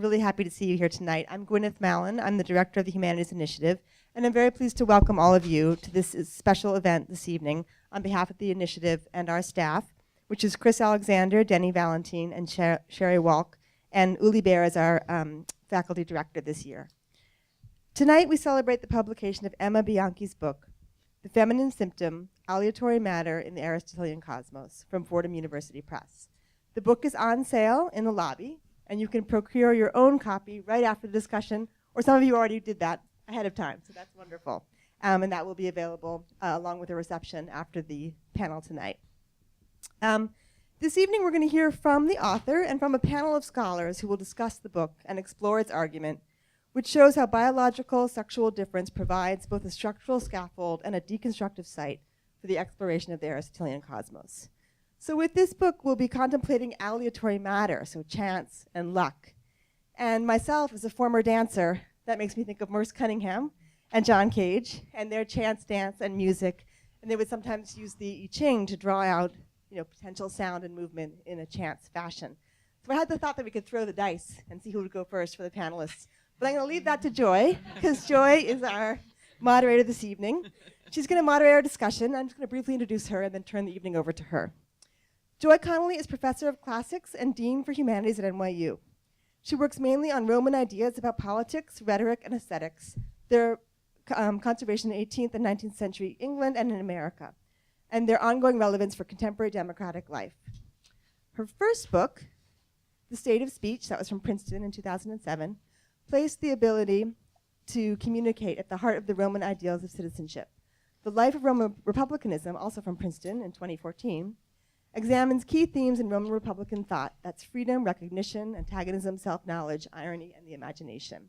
really happy to see you here tonight. I'm Gwyneth Mallon. I'm the director of the Humanities Initiative, and I'm very pleased to welcome all of you to this special event this evening on behalf of the initiative and our staff, which is Chris Alexander, Denny Valentine, and Sherry Walk, and Uli Baer as our faculty director this year. Tonight we celebrate the publication of Emanuela Bianchi's book, The Feminine Symptom, Aleatory Matter in the Aristotelian Cosmos, from Fordham University Press. The book is on sale in the lobby, and you can procure your own copy right after the discussion, or some of you already did that ahead of time, so that's wonderful. And that will be available along with a reception after the panel tonight. This evening we're going to hear from the author and from a panel of scholars who will discuss the book and explore its argument, which shows how biological sexual difference provides both a structural scaffold and a deconstructive site for the exploration of the Aristotelian cosmos. So with this book, we'll be contemplating aleatory matter, so chance and luck. And myself, as a former dancer, that makes me think of Merce Cunningham and John Cage and their chance dance and music. And they would sometimes use the I Ching to draw out potential sound and movement in a chance fashion. So I had the thought that we could throw the dice and see who would go first for the panelists. But I'm going to leave that to Joy, because Joy is our moderator this evening. She's going to moderate our discussion. I'm just going to briefly introduce her and then turn the evening over to her. Joy Connolly is professor of classics and dean for humanities at NYU. She works mainly on Roman ideas about politics, rhetoric, and aesthetics, their conservation in 18th and 19th century England and in America, and their ongoing relevance for contemporary democratic life. Her first book, The State of Speech, that was from Princeton in 2007, placed the ability to communicate at the heart of the Roman ideals of citizenship. The Life of Roman Republicanism, also from Princeton in 2014, examines key themes in Roman Republican thought. That's freedom, recognition, antagonism, self-knowledge, irony, and the imagination.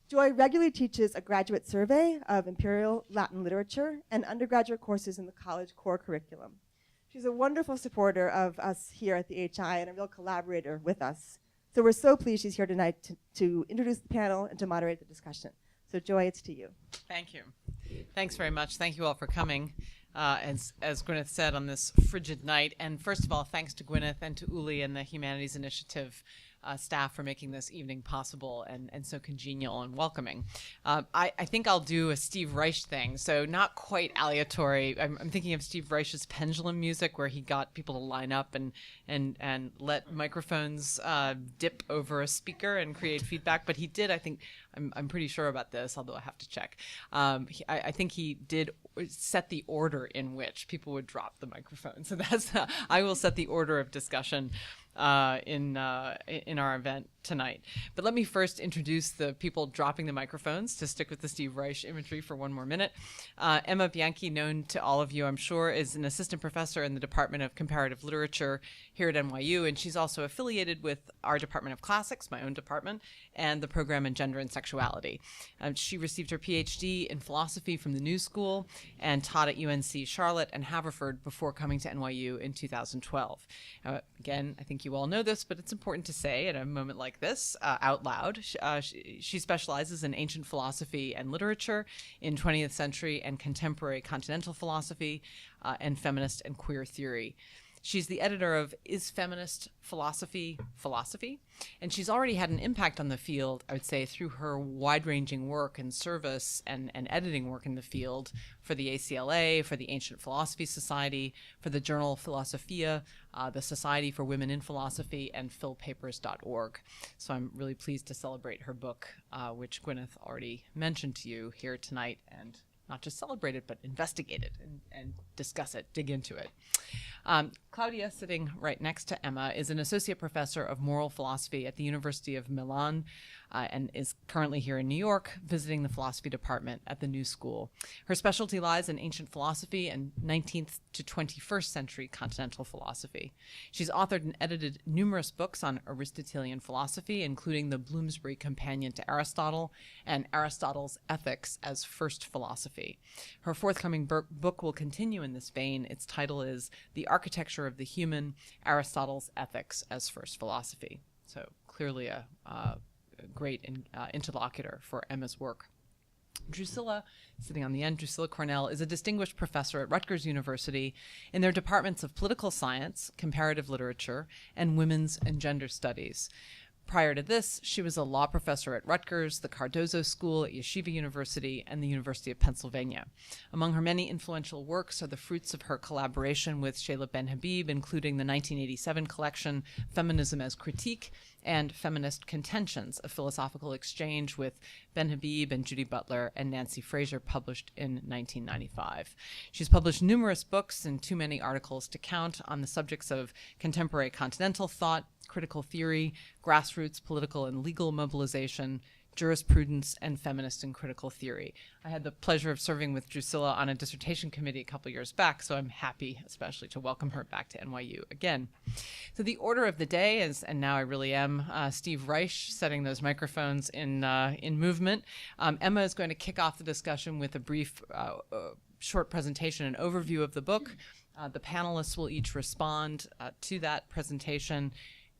Joy regularly teaches a graduate survey of imperial Latin literature and undergraduate courses in the college core curriculum. She's a wonderful supporter of us here at the HI and a real collaborator with us. So we're so pleased she's here tonight to introduce the panel and to moderate the discussion. So Joy, it's to you. Thank you. Thanks very much. Thank you all for coming, as Gwyneth said, on this frigid night. And first of all, thanks to Gwyneth and to Uli and the Humanities Initiative staff for making this evening possible and so congenial and welcoming. I think I'll do a Steve Reich thing, so not quite aleatory. I'm thinking of Steve Reich's pendulum music, where he got people to line up and let microphones dip over a speaker and create feedback. But he did, I think, I'm pretty sure about this, although I have to check. I think he did set the order in which people would drop the microphone. So that's I will set the order of discussion in our event tonight. But let me first introduce the people dropping the microphones, to stick with the Steve Reich imagery for one more minute. Emanuela Bianchi, known to all of you, I'm sure, is an assistant professor in the Department of Comparative Literature here at NYU, and she's also affiliated with our Department of Classics, my own department, and the program in Gender and Sexuality. She received her PhD in philosophy from the New School and taught at UNC Charlotte and Haverford before coming to NYU in 2012. Again, I think you all know this, but it's important to say at a moment like this out loud. She specializes in ancient philosophy and literature, in 20th century and contemporary continental philosophy, and feminist and queer theory. She's the editor of Is Feminist Philosophy Philosophy? And she's already had an impact on the field, I would say, through her wide-ranging work and service and editing work in the field for the ACLA, for the Ancient Philosophy Society, for the journal Philosophia, the Society for Women in Philosophy, and philpapers.org. So I'm really pleased to celebrate her book, which Gwyneth already mentioned to you here tonight, and not just celebrate it, but investigate it and discuss it, dig into it. Claudia, sitting right next to Emma, is an associate professor of moral philosophy at the University of Milan and is currently here in New York visiting the philosophy department at the New School. Her specialty lies in ancient philosophy and 19th to 21st century continental philosophy. She's authored and edited numerous books on Aristotelian philosophy, including the Bloomsbury Companion to Aristotle and Aristotle's Ethics as First Philosophy. Her forthcoming book will continue in this vein. Its title is The Architecture of the Human, Aristotle's Ethics as First Philosophy. So clearly a great interlocutor for Emma's work. Drucilla, sitting on the end, Drucilla Cornell, is a distinguished professor at Rutgers University in their departments of political science, comparative literature, and women's and gender studies. Prior to this, she was a law professor at Rutgers, the Cardozo School at Yeshiva University, and the University of Pennsylvania. Among her many influential works are the fruits of her collaboration with Sheila Ben-Habib, including the 1987 collection Feminism as Critique and Feminist Contentions, a philosophical exchange with Ben-Habib and Judy Butler and Nancy Fraser, published in 1995. She's published numerous books and too many articles to count on the subjects of contemporary continental thought, critical theory, grassroots political and legal mobilization, jurisprudence, and feminist and critical theory. I had the pleasure of serving with Drucilla on a dissertation committee a couple years back, so I'm happy especially to welcome her back to NYU again. So the order of the day is, and now I really am, Steve Reich setting those microphones in movement. Emma is going to kick off the discussion with a brief short presentation and overview of the book. The panelists will each respond to that presentation.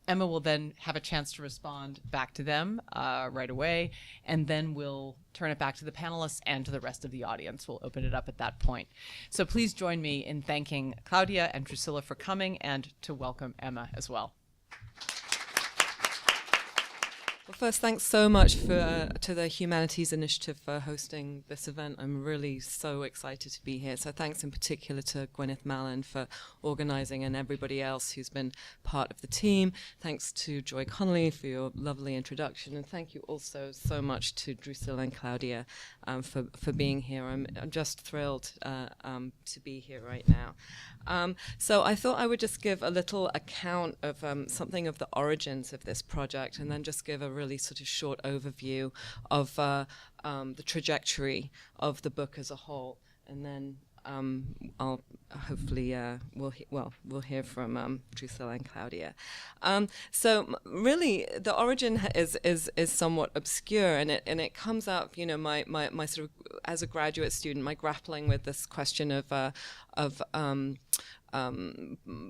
Emma will then have a chance to respond back to them right away, and then we'll turn it back to the panelists and to the rest of the audience. We'll open it up at that point. So please join me in thanking Claudia and Drucilla for coming, and to welcome Emma as well. Well, first, thanks so much to the Humanities Initiative for hosting this event. I'm really so excited to be here. So thanks in particular to Gwyneth Mallon for organizing, and everybody else who's been part of the team. Thanks to Joy Connolly for your lovely introduction. And thank you also so much to Drucilla and Claudia for being here. I'm just thrilled to be here right now. So I thought I would just give a little account of something of the origins of this project, and then just give a really sort of short overview of the trajectory of the book as a whole, and then I'll hopefully we'll hear from Drucilla and Claudia. So really, the origin is somewhat obscure, and it comes up, my sort of, as a graduate student, my grappling with this question of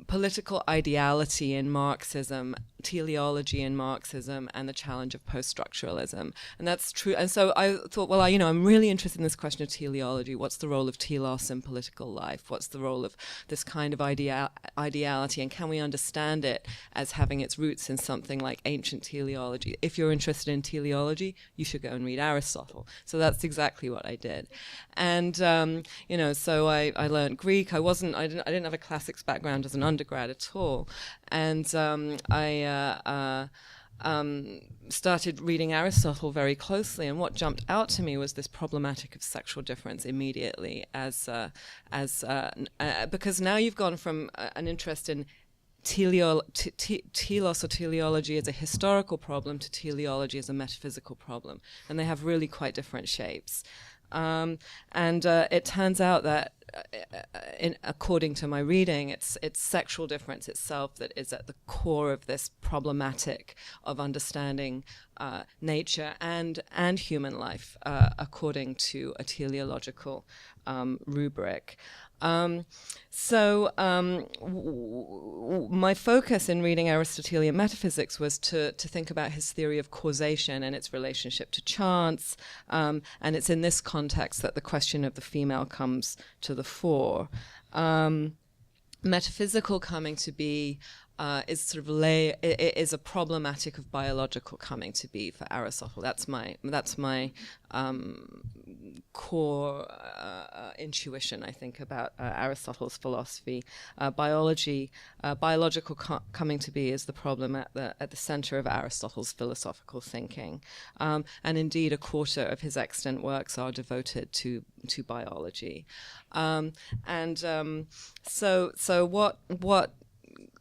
political ideality in Marxism, teleology in Marxism, and the challenge of post-structuralism. And that's true. And so I thought, well, I'm really interested in this question of teleology. What's the role of telos in political life? What's the role of this kind of ideality? And can we understand it as having its roots in something like ancient teleology? If you're interested in teleology, you should go and read Aristotle. So that's exactly what I did. And, so I learned Greek. I didn't have a classics background as an undergrad at all, and I started reading Aristotle very closely. And what jumped out to me was this problematic of sexual difference immediately, because now you've gone from an interest in telos or teleology as a historical problem to teleology as a metaphysical problem, and they have really quite different shapes. And it turns out that, according to my reading, it's sexual difference itself that is at the core of this problematic of understanding nature and human life, according to a teleological rubric. My focus in reading Aristotelian metaphysics was to think about his theory of causation and its relationship to chance, and it's in this context that the question of the female comes to the fore. Metaphysical coming to be is sort of is a problematic of biological coming to be for Aristotle. That's my core intuition, I think, about Aristotle's philosophy. Biological coming to be is the problem at the center of Aristotle's philosophical thinking, and indeed a quarter of his extant works are devoted to biology, so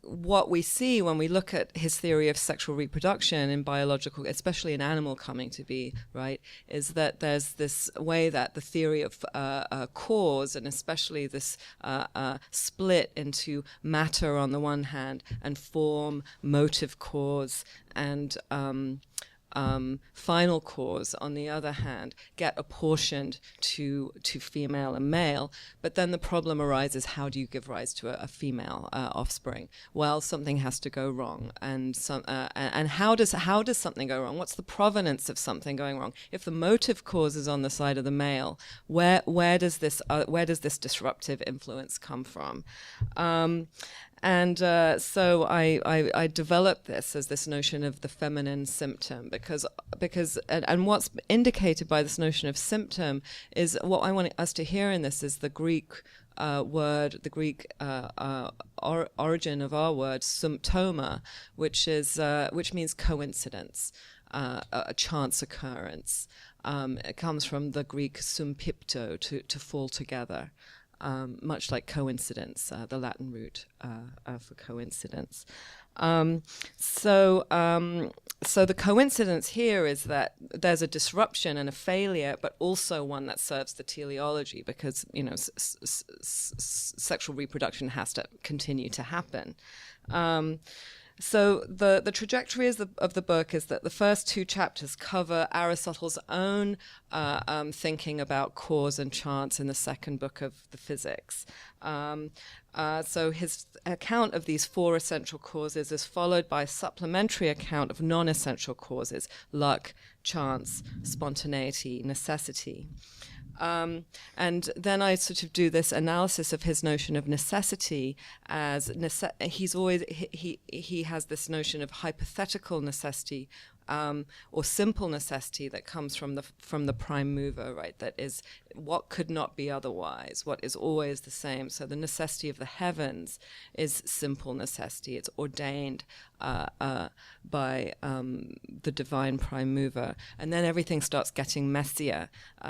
what we see when we look at his theory of sexual reproduction in biological, especially in animal coming to be, right, is that there's this way that the theory of cause, and especially this split into matter on the one hand and form, motive cause, and final cause on the other hand, get apportioned to female and male. But then the problem arises: how do you give rise to a female offspring? Well, something has to go wrong, and how does something go wrong? What's the provenance of something going wrong? If the motive cause is on the side of the male, where does this disruptive influence come from? And so I developed this as this notion of the feminine symptom, because and what's indicated by this notion of symptom is, what I want us to hear in this is the Greek word, the Greek origin of our word symptoma, which means coincidence, a chance occurrence. It comes from the Greek sympipto, to fall together. Much like coincidence, the Latin root for coincidence. So the coincidence here is that there's a disruption and a failure, but also one that serves the teleology, because sexual reproduction has to continue to happen. So the trajectory of the book is that the first 2 chapters cover Aristotle's own thinking about cause and chance in the second book of the Physics. So his account of these 4 essential causes is followed by a supplementary account of non-essential causes: luck, chance, spontaneity, necessity. And then I sort of do this analysis of his notion of necessity as he has this notion of hypothetical necessity, or simple necessity, that comes from the prime mover, right? That is what could not be otherwise, what is always the same. So the necessity of the heavens is simple necessity. It's ordained by the divine prime mover. And then everything starts getting messier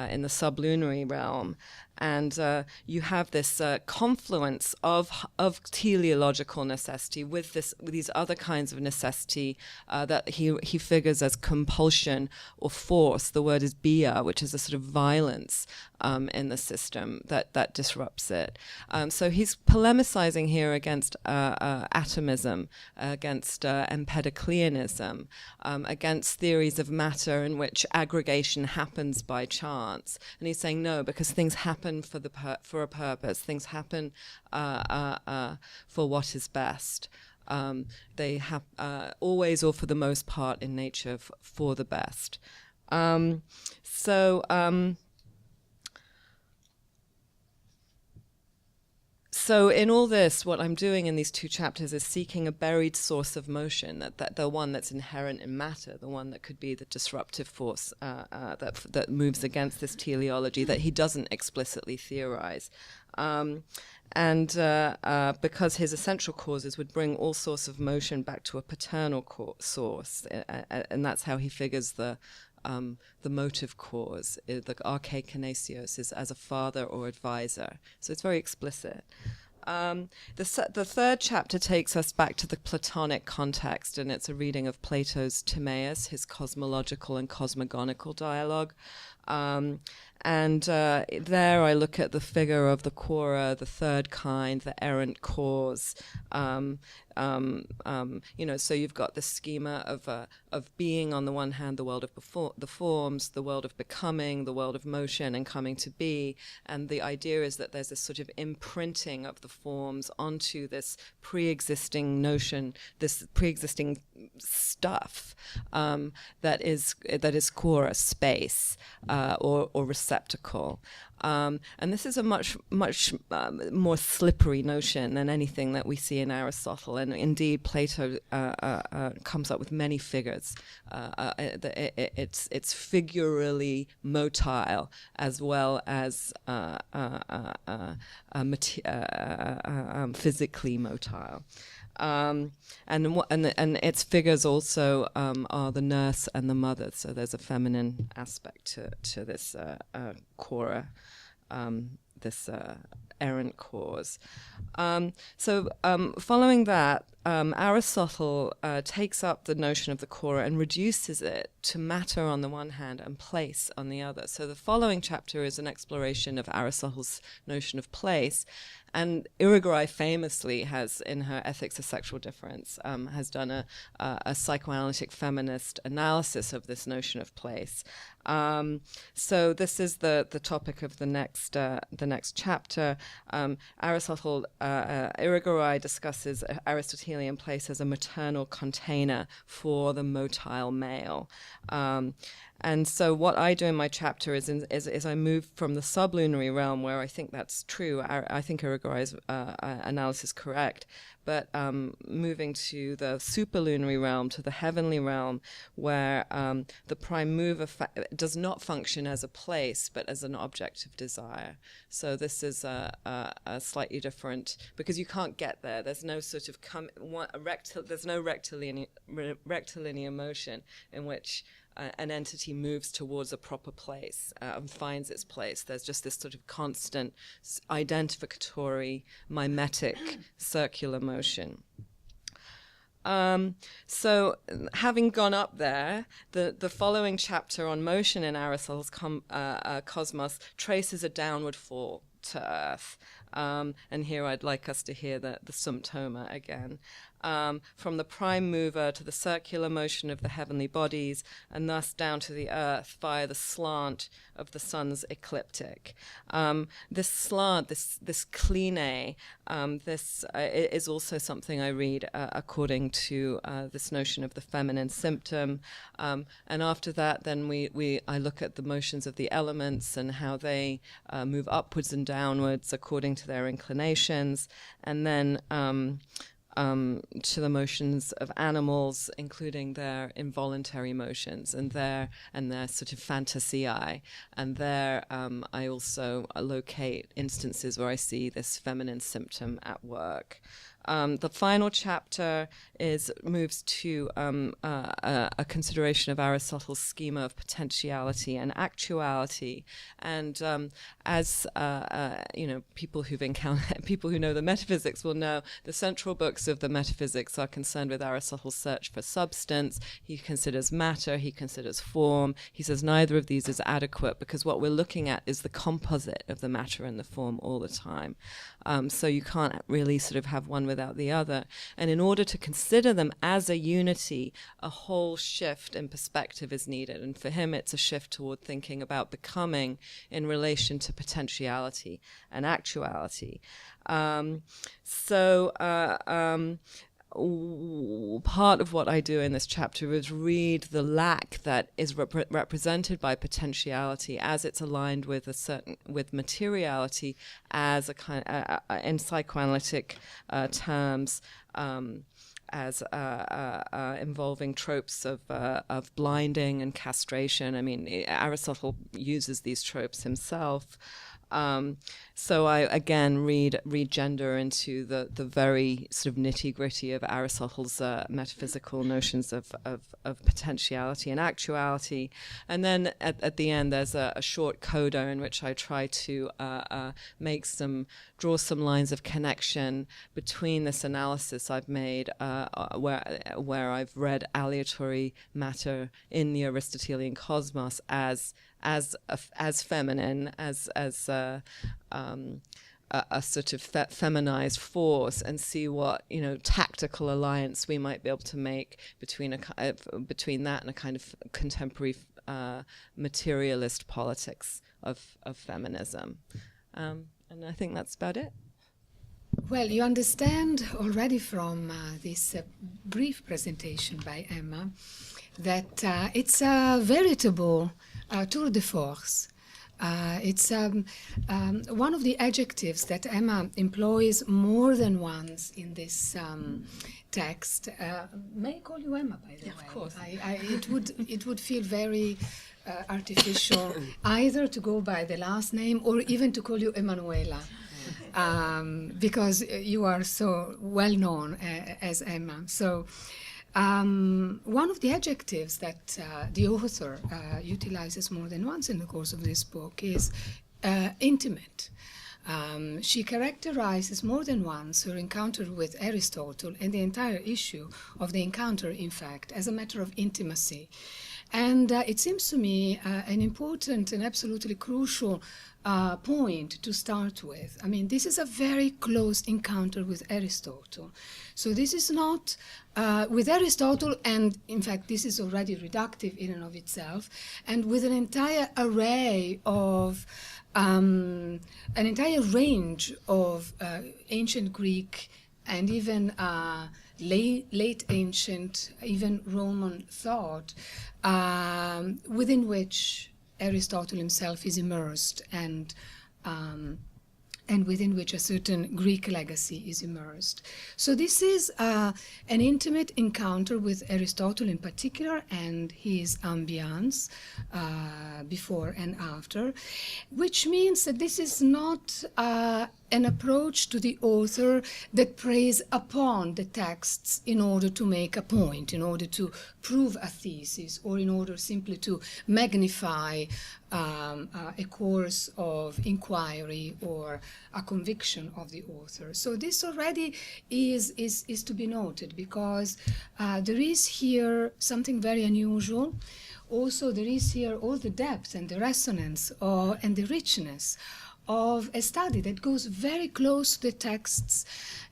in the sublunary realm. And you have this confluence of teleological necessity with these other kinds of necessity that he figures as compulsion or force. The word is bia, which is a sort of violence in the system that disrupts it. So he's polemicizing here against atomism, against Empedocleanism, against theories of matter in which aggregation happens by chance. And he's saying no, because things happen for a purpose. Things happen for what is best. They have always, or for the most part in nature, for the best. So in all this, what I'm doing in these 2 chapters is seeking a buried source of motion, that the one that's inherent in matter, the one that could be the disruptive force that moves against this teleology that he doesn't explicitly theorize. Because his essential causes would bring all sorts of motion back to a paternal source, and that's how he figures the motive cause, the archekinesios, is as a father or advisor. So it's very explicit. The third chapter takes us back to the Platonic context, and it's a reading of Plato's Timaeus, his cosmological and cosmogonical dialogue. There I look at the figure of the quora, the third kind, the errant cause. So you've got the schema of being on the one hand, the world of the forms, the world of becoming, the world of motion and coming to be, and the idea is that there's this sort of imprinting of the forms onto this pre-existing notion, this pre-existing stuff that is quora, space, or receptacle. And this is a much more slippery notion than anything that we see in Aristotle. And indeed, Plato comes up with many figures. It's figurally motile as well as physically motile. And its figures also are the nurse and the mother. So there's a feminine aspect to this quora, this errant cause. Following that, Aristotle takes up the notion of the quora and reduces it to matter on the one hand and place on the other. So the following chapter is an exploration of Aristotle's notion of place. And Irigaray famously has, in her Ethics of Sexual Difference, has done a psychoanalytic feminist analysis of this notion of place. So this is the topic of the next chapter. Aristotle, Irigaray discusses Aristotelian place as a maternal container for the motile male. And so what I do in my chapter is I move from the sublunary realm, where I think that's true. I think Irigaray's analysis correct, but moving to the superlunary realm, to the heavenly realm, where the prime mover does not function as a place, but as an object of desire. So this is a slightly different, because you can't get there. There's no sort of there's no rectilinear motion in which an entity moves towards a proper place and finds its place. There's just this sort of constant identificatory, mimetic, circular motion. So having gone up there, the following chapter on motion in Aristotle's Cosmos traces a downward fall to Earth. And here I'd like us to hear the symptoma again. From the prime mover to the circular motion of the heavenly bodies, and thus down to the earth via the slant of the sun's ecliptic. This slant, this cline, this is also something I read according to this notion of the feminine symptom. And after that, then I look at the motions of the elements and how they move upwards and downwards according to their inclinations, and then to the motions of animals, including their involuntary motions and their sort of fantasiae. And there I also locate instances where I see this feminine symptom at work. The final chapter moves to a consideration of Aristotle's schema of potentiality and actuality. And as people who know the metaphysics will know, the central books of the metaphysics are concerned with Aristotle's search for substance. He considers matter, he considers form. He says neither of these is adequate, because what we're looking at is the composite of the matter and the form all the time. So you can't really sort of have one without the other. And in order to consider them as a unity, a whole shift in perspective is needed. And for him, it's a shift toward thinking about becoming in relation to potentiality and actuality. Part of what I do in this chapter is read the lack that is represented by potentiality as it's aligned with with materiality as a kind in psychoanalytic terms. As involving tropes of blinding and castration. I mean, Aristotle uses these tropes himself. So I again read gender into the very sort of nitty-gritty of Aristotle's metaphysical notions of potentiality and actuality. And then at the end there's a short coda in which I try to draw some lines of connection between this analysis I've made where I've read aleatory matter in the Aristotelian cosmos as feminine, as a sort of feminized force, and see what tactical alliance we might be able to make between that and a kind of contemporary materialist politics of feminism. And I think that's about it. Well, you understand already from this brief presentation by Emma that it's a veritable tour de force. It's one of the adjectives that Emma employs more than once in this text. May I call you Emma, by the way? Of course. It would feel very artificial either to go by the last name or even to call you Emanuela. Because you are so well known as Emma. So one of the adjectives that the author utilizes more than once in the course of this book is intimate. She characterizes more than once her encounter with Aristotle and the entire issue of the encounter, in fact, as a matter of intimacy. And it seems to me an important and absolutely crucial point to start with. I mean, this is a very close encounter with Aristotle. So this is not with Aristotle, and in fact this is already reductive in and of itself, and with an entire array of an entire range of ancient Greek and even late ancient, even Roman thought, within which Aristotle himself is immersed, and within which a certain Greek legacy is immersed. So this is an intimate encounter with Aristotle in particular and his ambience before and after, which means that this is not an approach to the author that preys upon the texts in order to make a point, in order to prove a thesis, or in order simply to magnify a course of inquiry or a conviction of the author. So this already is to be noted, because there is here something very unusual. Also, there is here all the depth and the resonance and the richness of a study that goes very close to the texts.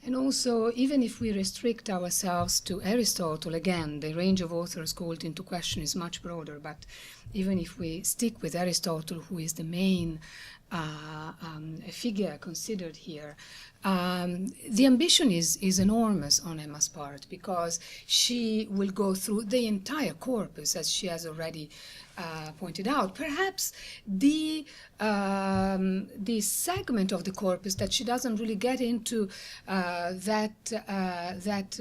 And also, even if we restrict ourselves to Aristotle, again, the range of authors called into question is much broader, but even if we stick with Aristotle, who is the main figure considered here, the ambition is enormous on Emma's part, because she will go through the entire corpus, as she has already pointed out. Perhaps the segment of the corpus that she doesn't really get into that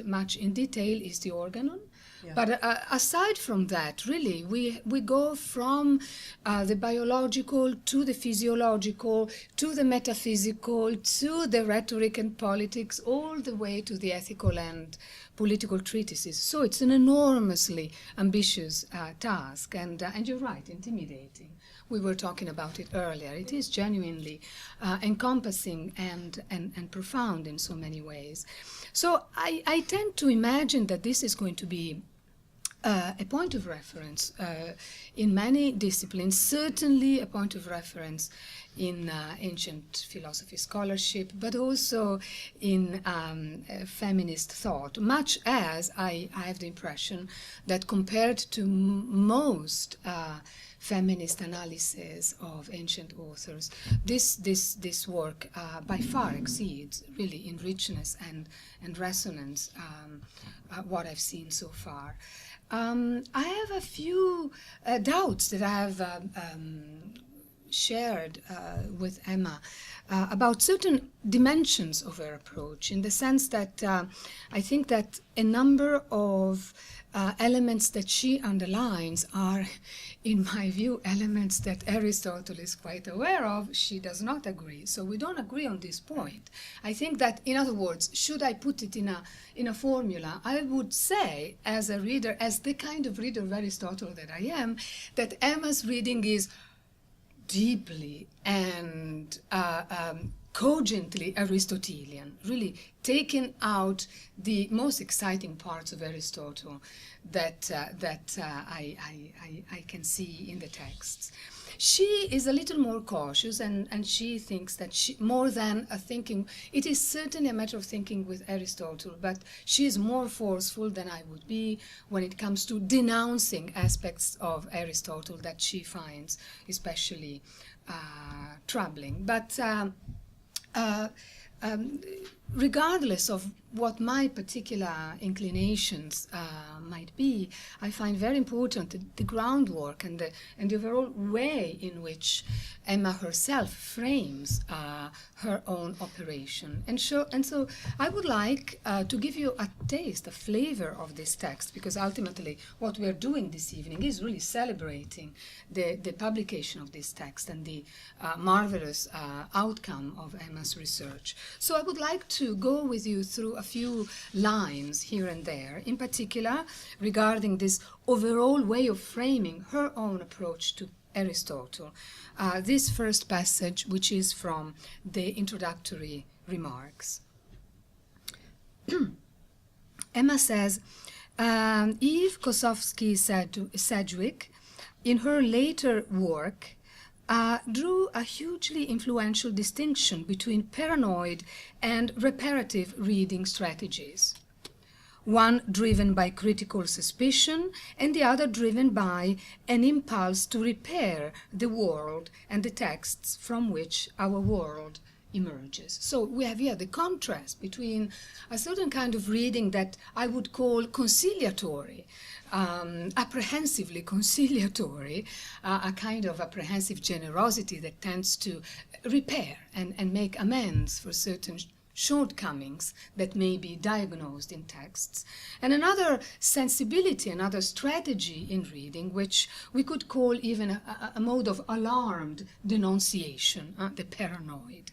much in detail is the organon. Yeah. But aside from that, really, we go from the biological to the physiological to the metaphysical to the rhetoric and politics, all the way to the ethical and political treatises. So it's an enormously ambitious task, and you're right, intimidating. We were talking about it earlier. It is genuinely encompassing and profound in so many ways. So I tend to imagine that this is going to be a point of reference in many disciplines, certainly a point of reference in ancient philosophy scholarship, but also in feminist thought, much as I have the impression that compared to most feminist analysis of ancient authors, this work by far exceeds, really, in richness and resonance, what I've seen so far. I have a few doubts that I have shared with Emma about certain dimensions of her approach, in the sense that I think that a number of elements that she underlines are, in my view, elements that Aristotle is quite aware of. She does not agree. So we don't agree on this point. I think that, in other words, should I put it in a formula, I would say, as a reader, as the kind of reader of Aristotle that I am, that Emma's reading is deeply and cogently Aristotelian, really taking out the most exciting parts of Aristotle that I can see in the texts. She is a little more cautious, and she thinks that more than a thinking, it is certainly a matter of thinking with Aristotle, but she is more forceful than I would be when it comes to denouncing aspects of Aristotle that she finds especially troubling. But regardless of what my particular inclinations might be, I find very important the groundwork and the overall way in which Emma herself frames her own operation. And so I would like to give you a taste, a flavor of this text, because ultimately what we are doing this evening is really celebrating the publication of this text and the marvelous outcome of Emma's research. So I would like to go with you through a few lines here and there, in particular regarding this overall way of framing her own approach to Aristotle. This first passage, which is from the introductory remarks. Emma says, Eve Kosofsky-Sedgwick, in her later work, drew a hugely influential distinction between paranoid and reparative reading strategies, one driven by critical suspicion and the other driven by an impulse to repair the world and the texts from which our world emerges. So we have here the contrast between a certain kind of reading that I would call conciliatory, apprehensively conciliatory, a kind of apprehensive generosity that tends to repair and make amends for certain shortcomings that may be diagnosed in texts, and another sensibility, another strategy in reading, which we could call even a mode of alarmed denunciation, the paranoid.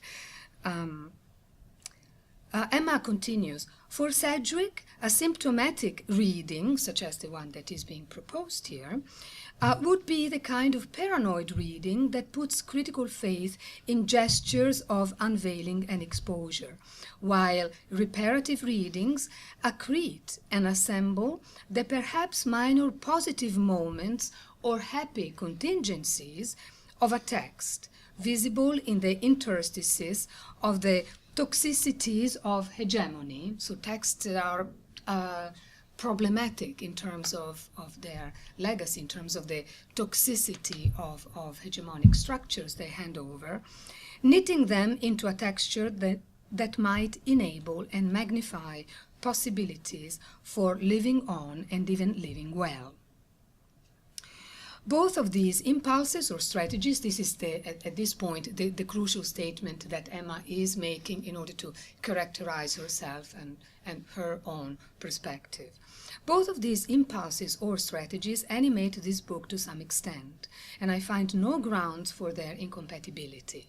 Emma continues, for Sedgwick, a symptomatic reading, such as the one that is being proposed here, would be the kind of paranoid reading that puts critical faith in gestures of unveiling and exposure, while reparative readings accrete and assemble the perhaps minor positive moments or happy contingencies of a text, visible in the interstices of the toxicities of hegemony, so texts that are problematic in terms of their legacy, in terms of the toxicity of hegemonic structures they hand over, knitting them into a texture that might enable and magnify possibilities for living on and even living well. Both of these impulses or strategies, this is at this point the crucial statement that Emma is making in order to characterize herself and her own perspective. Both of these impulses or strategies animate this book to some extent, and I find no grounds for their incompatibility.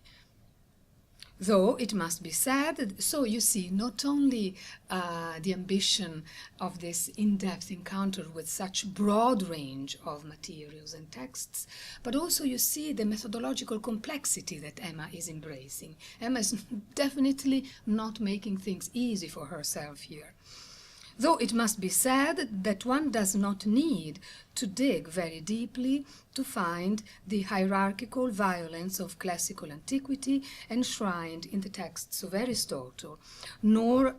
Though it must be said, so you see, not only the ambition of this in-depth encounter with such broad range of materials and texts, but also you see the methodological complexity that Emma is embracing. Emma is definitely not making things easy for herself here. Though it must be said that one does not need to dig very deeply to find the hierarchical violence of classical antiquity enshrined in the texts of Aristotle, nor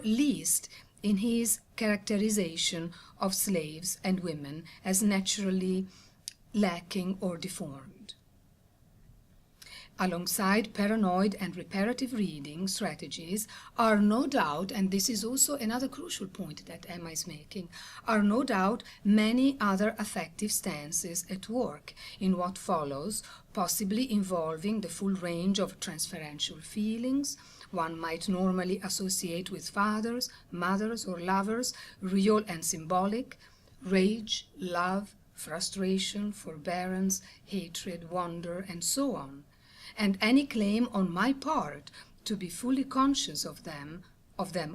least in his characterization of slaves and women as naturally lacking or deformed. Alongside paranoid and reparative reading strategies are no doubt, and this is also another crucial point that Emma is making, are no doubt many other affective stances at work in what follows, possibly involving the full range of transferential feelings one might normally associate with fathers, mothers, or lovers, real and symbolic, rage, love, frustration, forbearance, hatred, wonder, and so on. And any claim on my part to be fully conscious of them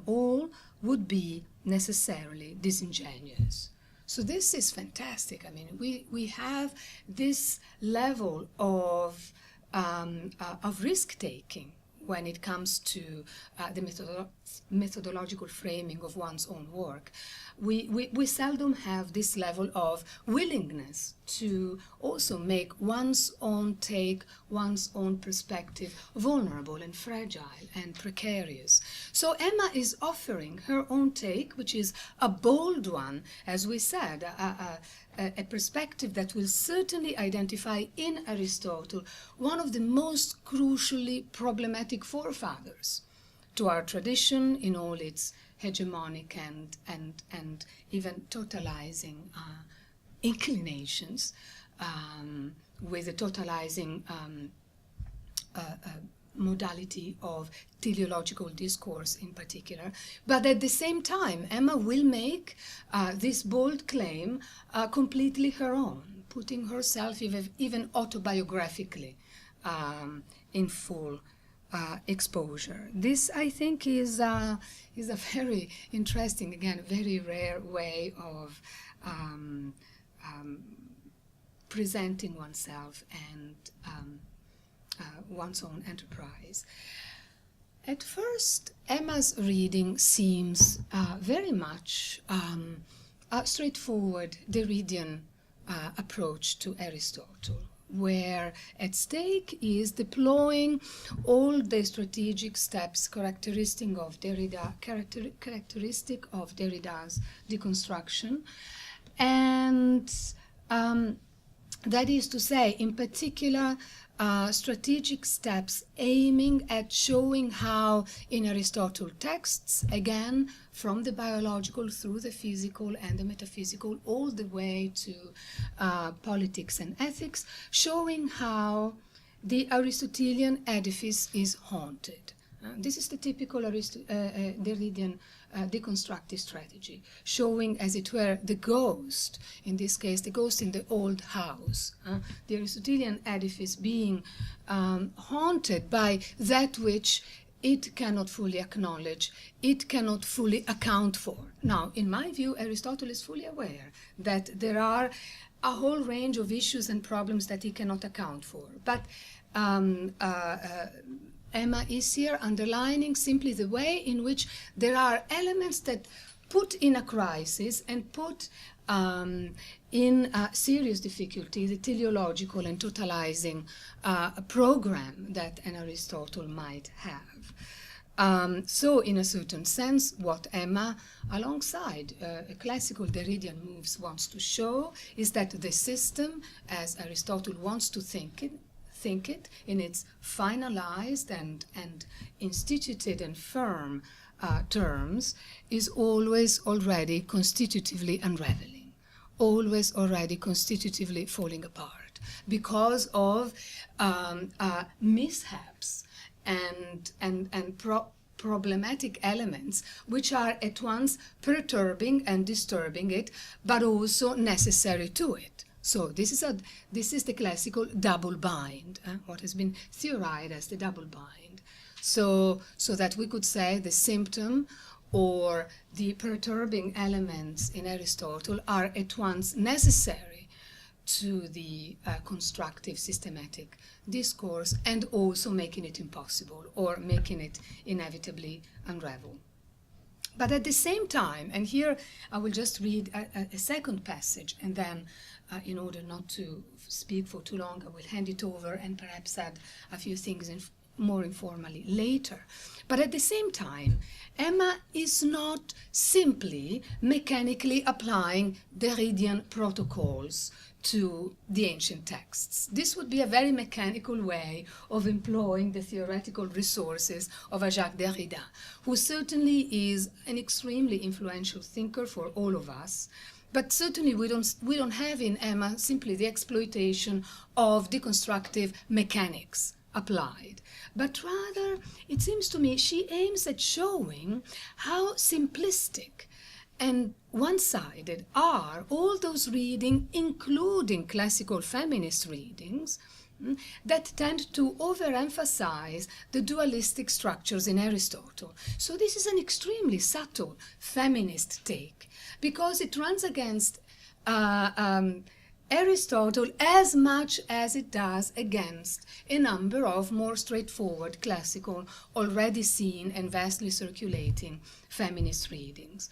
all, would be necessarily disingenuous. So this is fantastic. I mean, we have this level of risk-taking when it comes to the methodological framing of one's own work. We seldom have this level of willingness to also make one's own take, one's own perspective vulnerable and fragile and precarious. So Emma is offering her own take, which is a bold one, as we said, a perspective that will certainly identify in Aristotle one of the most crucially problematic forefathers to our tradition in all its hegemonic and even totalizing inclinations, with the totalizing modality of teleological discourse in particular. But at the same time, Emma will make this bold claim completely her own, putting herself even autobiographically in full exposure. This, I think, is a very interesting, again, very rare way of presenting oneself and one's own enterprise. At first, Emma's reading seems very much a straightforward Derridian approach to Aristotle, where at stake is deploying all the strategic steps characteristic of Derrida's deconstruction, and That is to say, in particular, strategic steps aiming at showing how in Aristotle texts, again, from the biological through the physical and the metaphysical, all the way to politics and ethics, showing how the Aristotelian edifice is haunted. This is the typical Derridian deconstructive strategy, showing, as it were, the ghost, in this case, the ghost in the old house, the Aristotelian edifice being haunted by that which it cannot fully acknowledge, it cannot fully account for. Now, in my view, Aristotle is fully aware that there are a whole range of issues and problems that he cannot account for. But Emma is here underlining simply the way in which there are elements that put in a crisis and put in serious difficulty the teleological and totalizing program that an Aristotle might have. So, in a certain sense, what Emma, alongside classical Derridian moves, wants to show is that the system, as Aristotle wants to think it in its finalized and instituted and firm terms, is always already constitutively unraveling, always already constitutively falling apart because of mishaps and problematic elements which are at once perturbing and disturbing it, but also necessary to it. So this is the classical double bind, what has been theorized as the double bind. So that we could say the symptom or the perturbing elements in Aristotle are at once necessary to the constructive systematic discourse and also making it impossible or making it inevitably unravel. But at the same time, and here I will just read a second passage, and then in order not to speak for too long, I will hand it over and perhaps add a few things more informally later. But at the same time, Emma is not simply mechanically applying Derridian protocols to the ancient texts. This would be a very mechanical way of employing the theoretical resources of a Jacques Derrida, who certainly is an extremely influential thinker for all of us. But certainly we don't have in Emma simply the exploitation of deconstructive mechanics applied. But rather, it seems to me, she aims at showing how simplistic and one-sided are all those readings, including classical feminist readings, that tend to overemphasize the dualistic structures in Aristotle. So this is an extremely subtle feminist take, because it runs against Aristotle as much as it does against a number of more straightforward, classical, already seen and vastly circulating feminist readings.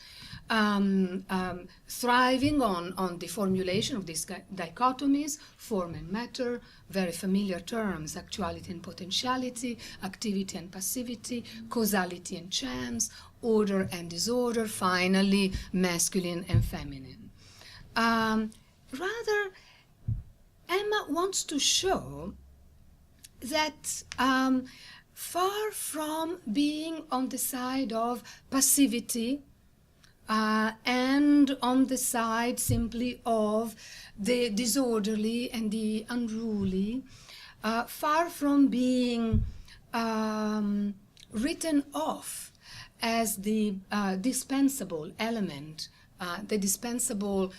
Thriving on the formulation of these dichotomies, form and matter, very familiar terms, actuality and potentiality, activity and passivity, causality and chance, order and disorder, finally, masculine and feminine. Rather, Emma wants to show that far from being on the side of passivity and on the side simply of the disorderly and the unruly, far from being written off as the dispensable element, the dispensable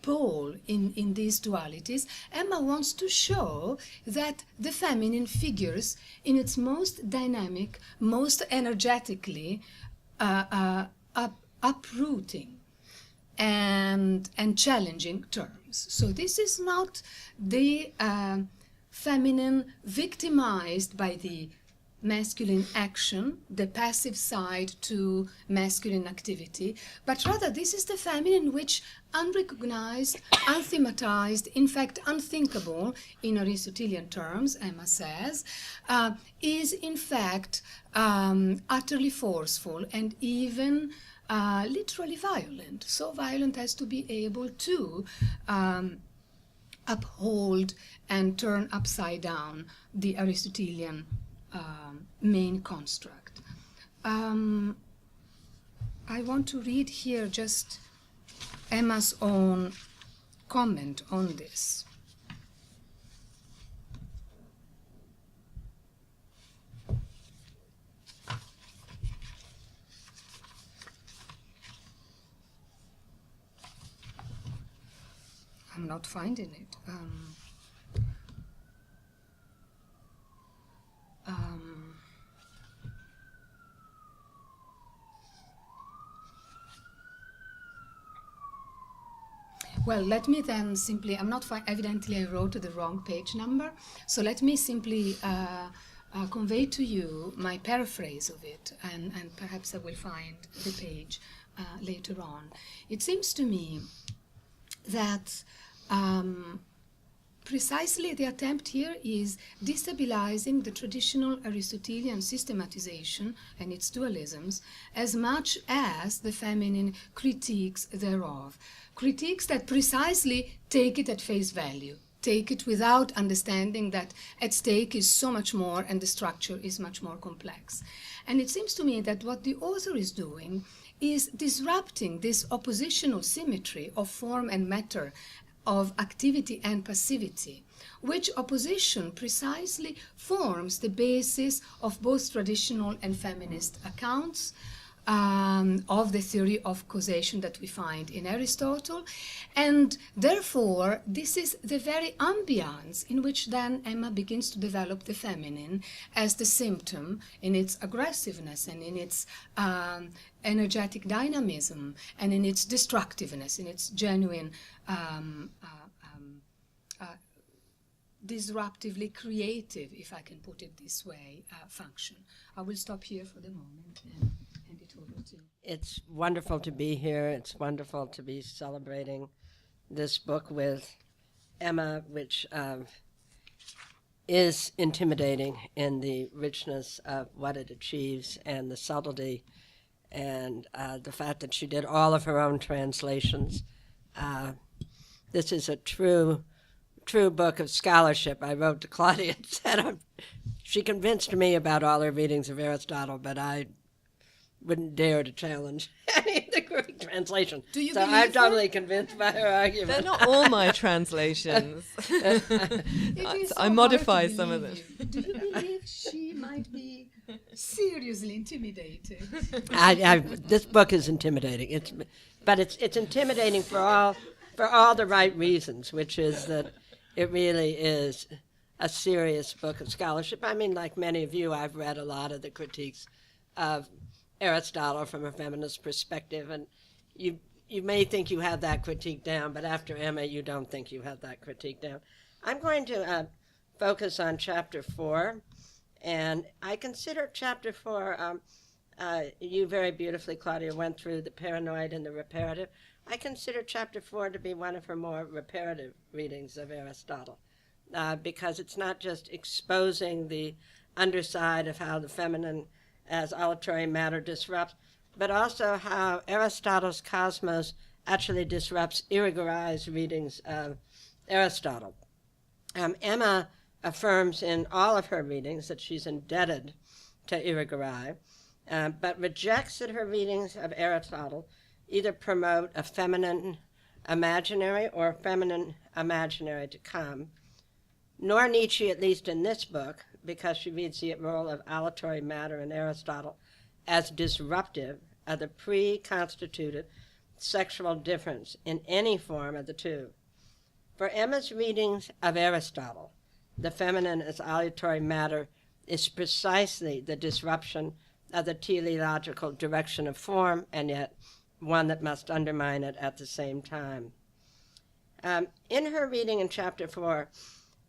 pole in these dualities, Emma wants to show that the feminine figures in its most dynamic, most energetically uprooting and challenging terms. So this is not the feminine victimized by the masculine action, the passive side to masculine activity, but rather this is the feminine which, unrecognized, unthematized, in fact unthinkable in Aristotelian terms, Emma says, is in fact utterly forceful and even literally violent, so violent as to be able to uphold and turn upside down the Aristotelian main construct. I want to read here just Emma's own comment on this. I'm not finding it. Well, let me then simply, I'm not evidently I wrote the wrong page number, so let me simply convey to you my paraphrase of it, and perhaps I will find the page later on. It seems to me that precisely the attempt here is destabilizing the traditional Aristotelian systematization and its dualisms as much as the feminine critiques thereof. Critiques that precisely take it at face value, take it without understanding that at stake is so much more and the structure is much more complex. And it seems to me that what the author is doing is disrupting this oppositional symmetry of form and matter, of activity and passivity, which opposition precisely forms the basis of both traditional and feminist accounts of the theory of causation that we find in Aristotle. And therefore, this is the very ambience in which then Emma begins to develop the feminine as the symptom in its aggressiveness and in its energetic dynamism and in its destructiveness, in its genuine disruptively creative, if I can put it this way, function. I will stop here for the moment and hand it over to you. It's wonderful to be here. It's wonderful to be celebrating this book with Emma, which is intimidating in the richness of what it achieves and the subtlety and the fact that she did all of her own translations. This is a true book of scholarship. I wrote to Claudia and said she convinced me about all her readings of Aristotle, but I wouldn't dare to challenge any of the Greek translation. So I'm totally convinced by her argument. They're not all my translations. I modify some of them. Do you believe she might be seriously intimidated? This book is intimidating. But it's intimidating for all the right reasons, which is that it really is a serious book of scholarship. I mean, like many of you, I've read a lot of the critiques of Aristotle from a feminist perspective, and you may think you have that critique down, but after Emma, you don't think you have that critique down. I'm going to focus on Chapter 4, and I consider Chapter 4, you very beautifully, Claudia, went through the paranoid and the reparative. I consider Chapter 4 to be one of her more reparative readings of Aristotle, because it's not just exposing the underside of how the feminine as aleatory matter disrupts, but also how Aristotle's cosmos actually disrupts Irigarai's readings of Aristotle. Emma affirms in all of her readings that she's indebted to Irigarai, but rejects that her readings of Aristotle either promote a feminine imaginary or a feminine imaginary to come, nor Nietzsche, at least in this book, because she reads the role of aleatory matter in Aristotle as disruptive of the pre-constituted sexual difference in any form of the two. For Emma's readings of Aristotle, the feminine as aleatory matter is precisely the disruption of the teleological direction of form, and yet one that must undermine it at the same time. In her reading in Chapter 4,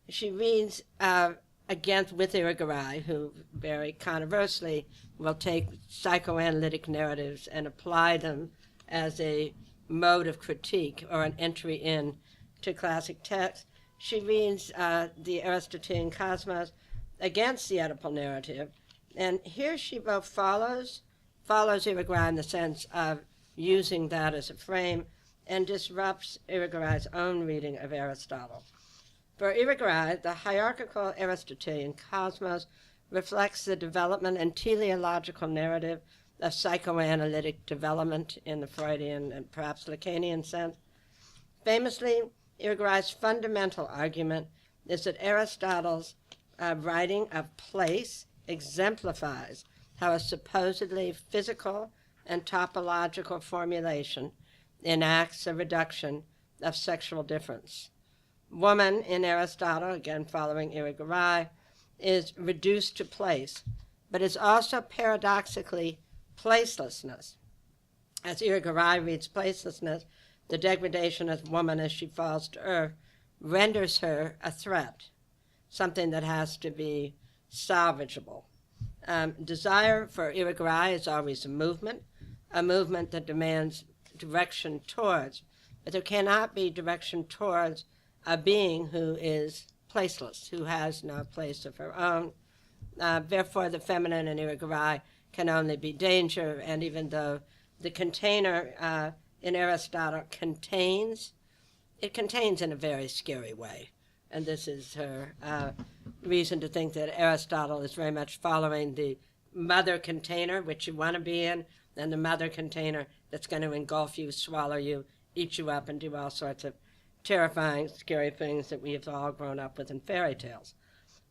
she reads with Irigarai, who very controversially will take psychoanalytic narratives and apply them as a mode of critique or an entry in to classic texts. She reads the Aristotelian cosmos against the Oedipal narrative, and here she both follows follows Irigaray in the sense of using that as a frame and disrupts Irigaray's own reading of Aristotle. For Irigaray, the hierarchical Aristotelian cosmos reflects the development and teleological narrative of psychoanalytic development in the Freudian and perhaps Lacanian sense. Famously, Irigaray's fundamental argument is that Aristotle's writing of place exemplifies how a supposedly physical and topological formulation enacts a reduction of sexual difference. Woman in Aristotle, again following Irigaray, is reduced to place, but is also paradoxically placelessness. As Irigaray reads placelessness, the degradation of woman as she falls to earth renders her a threat, something that has to be salvageable. Desire for Irigaray is always a movement that demands direction towards, but there cannot be direction towards a being who is placeless, who has no place of her own. Therefore, the feminine in Irigaray can only be danger, and even though the container in Aristotle contains in a very scary way. And this is her reason to think that Aristotle is very much following the mother container, which you want to be in, and the mother container that's going to engulf you, swallow you, eat you up, and do all sorts of terrifying, scary things that we have all grown up with in fairy tales.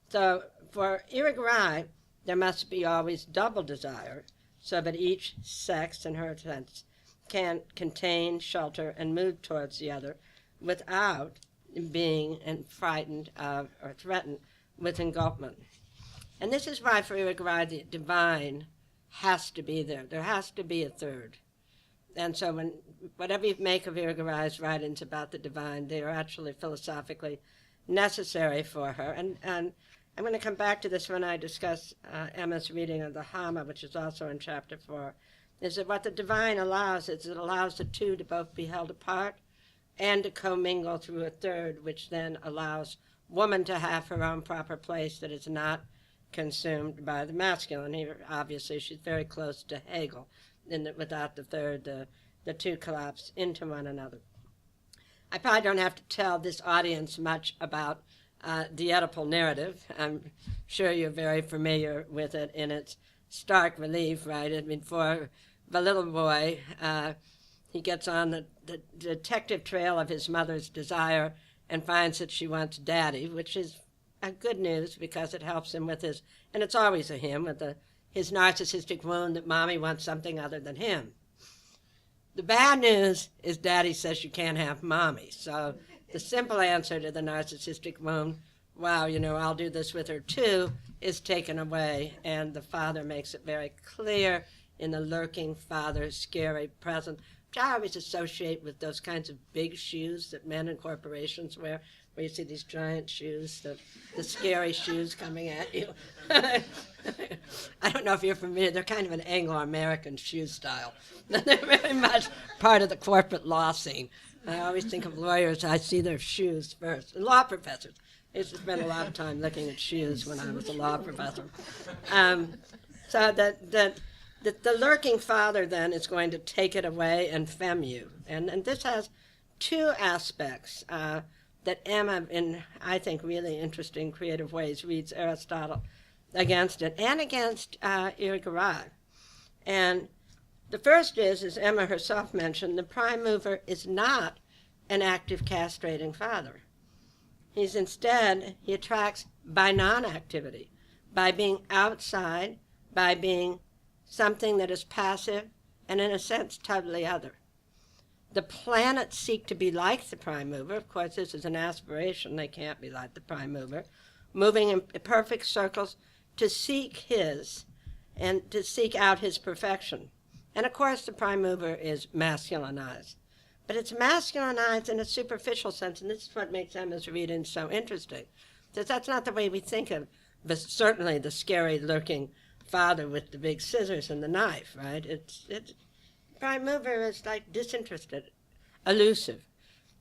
So for Irigaray, there must be always double desire, so that each sex, in her sense, can contain, shelter, and move towards the other without being frightened of or threatened with engulfment. And this is why for Irigaray the divine has to be there. There has to be a third. And so whatever you make of Irigaray's writings about the divine, they are actually philosophically necessary for her. And I'm going to come back to this when I discuss Emma's reading of the Hamma, which is also in chapter 4, is that what the divine allows is it allows the two to both be held apart and to commingle through a third, which then allows woman to have her own proper place that is not consumed by the masculine. Here, obviously, she's very close to Hegel, in that without the third, the two collapse into one another. I probably don't have to tell this audience much about the Oedipal narrative. I'm sure you're very familiar with it in its stark relief, right? I mean, for the little boy, he gets on the detective trail of his mother's desire and finds that she wants daddy, which is good news because it helps him with his, and it's always a him, with his narcissistic wound that mommy wants something other than him. The bad news is daddy says you can't have mommy. So the simple answer to the narcissistic wound, wow, I'll do this with her too, is taken away, and the father makes it very clear in the lurking father's scary presence, which I always associate with those kinds of big shoes that men in corporations wear, where you see these giant shoes, the scary shoes coming at you. I don't know if you're familiar, they're kind of an Anglo-American shoe style. They're very much part of the corporate law scene. I always think of lawyers, I see their shoes first. Law professors. I used to spend a lot of time looking at shoes when I was a law professor. So the lurking father then is going to take it away and fem you. And this has two aspects that Emma, in, I think, really interesting, creative ways, reads Aristotle against it and against Irigaray. And the first is, as Emma herself mentioned, the prime mover is not an active castrating father. He attracts by non-activity, by being outside, by being something that is passive and, in a sense, totally other. The planets seek to be like the prime mover. Of course, this is an aspiration. They can't be like the prime mover. Moving in perfect circles to seek his and to seek out his perfection. And, of course, the prime mover is masculinized. But it's masculinized in a superficial sense, and this is what makes Emma's reading so interesting. Because that's not the way we think of, certainly, the scary, lurking father with the big scissors and the knife, right? It's prime mover is like disinterested, elusive,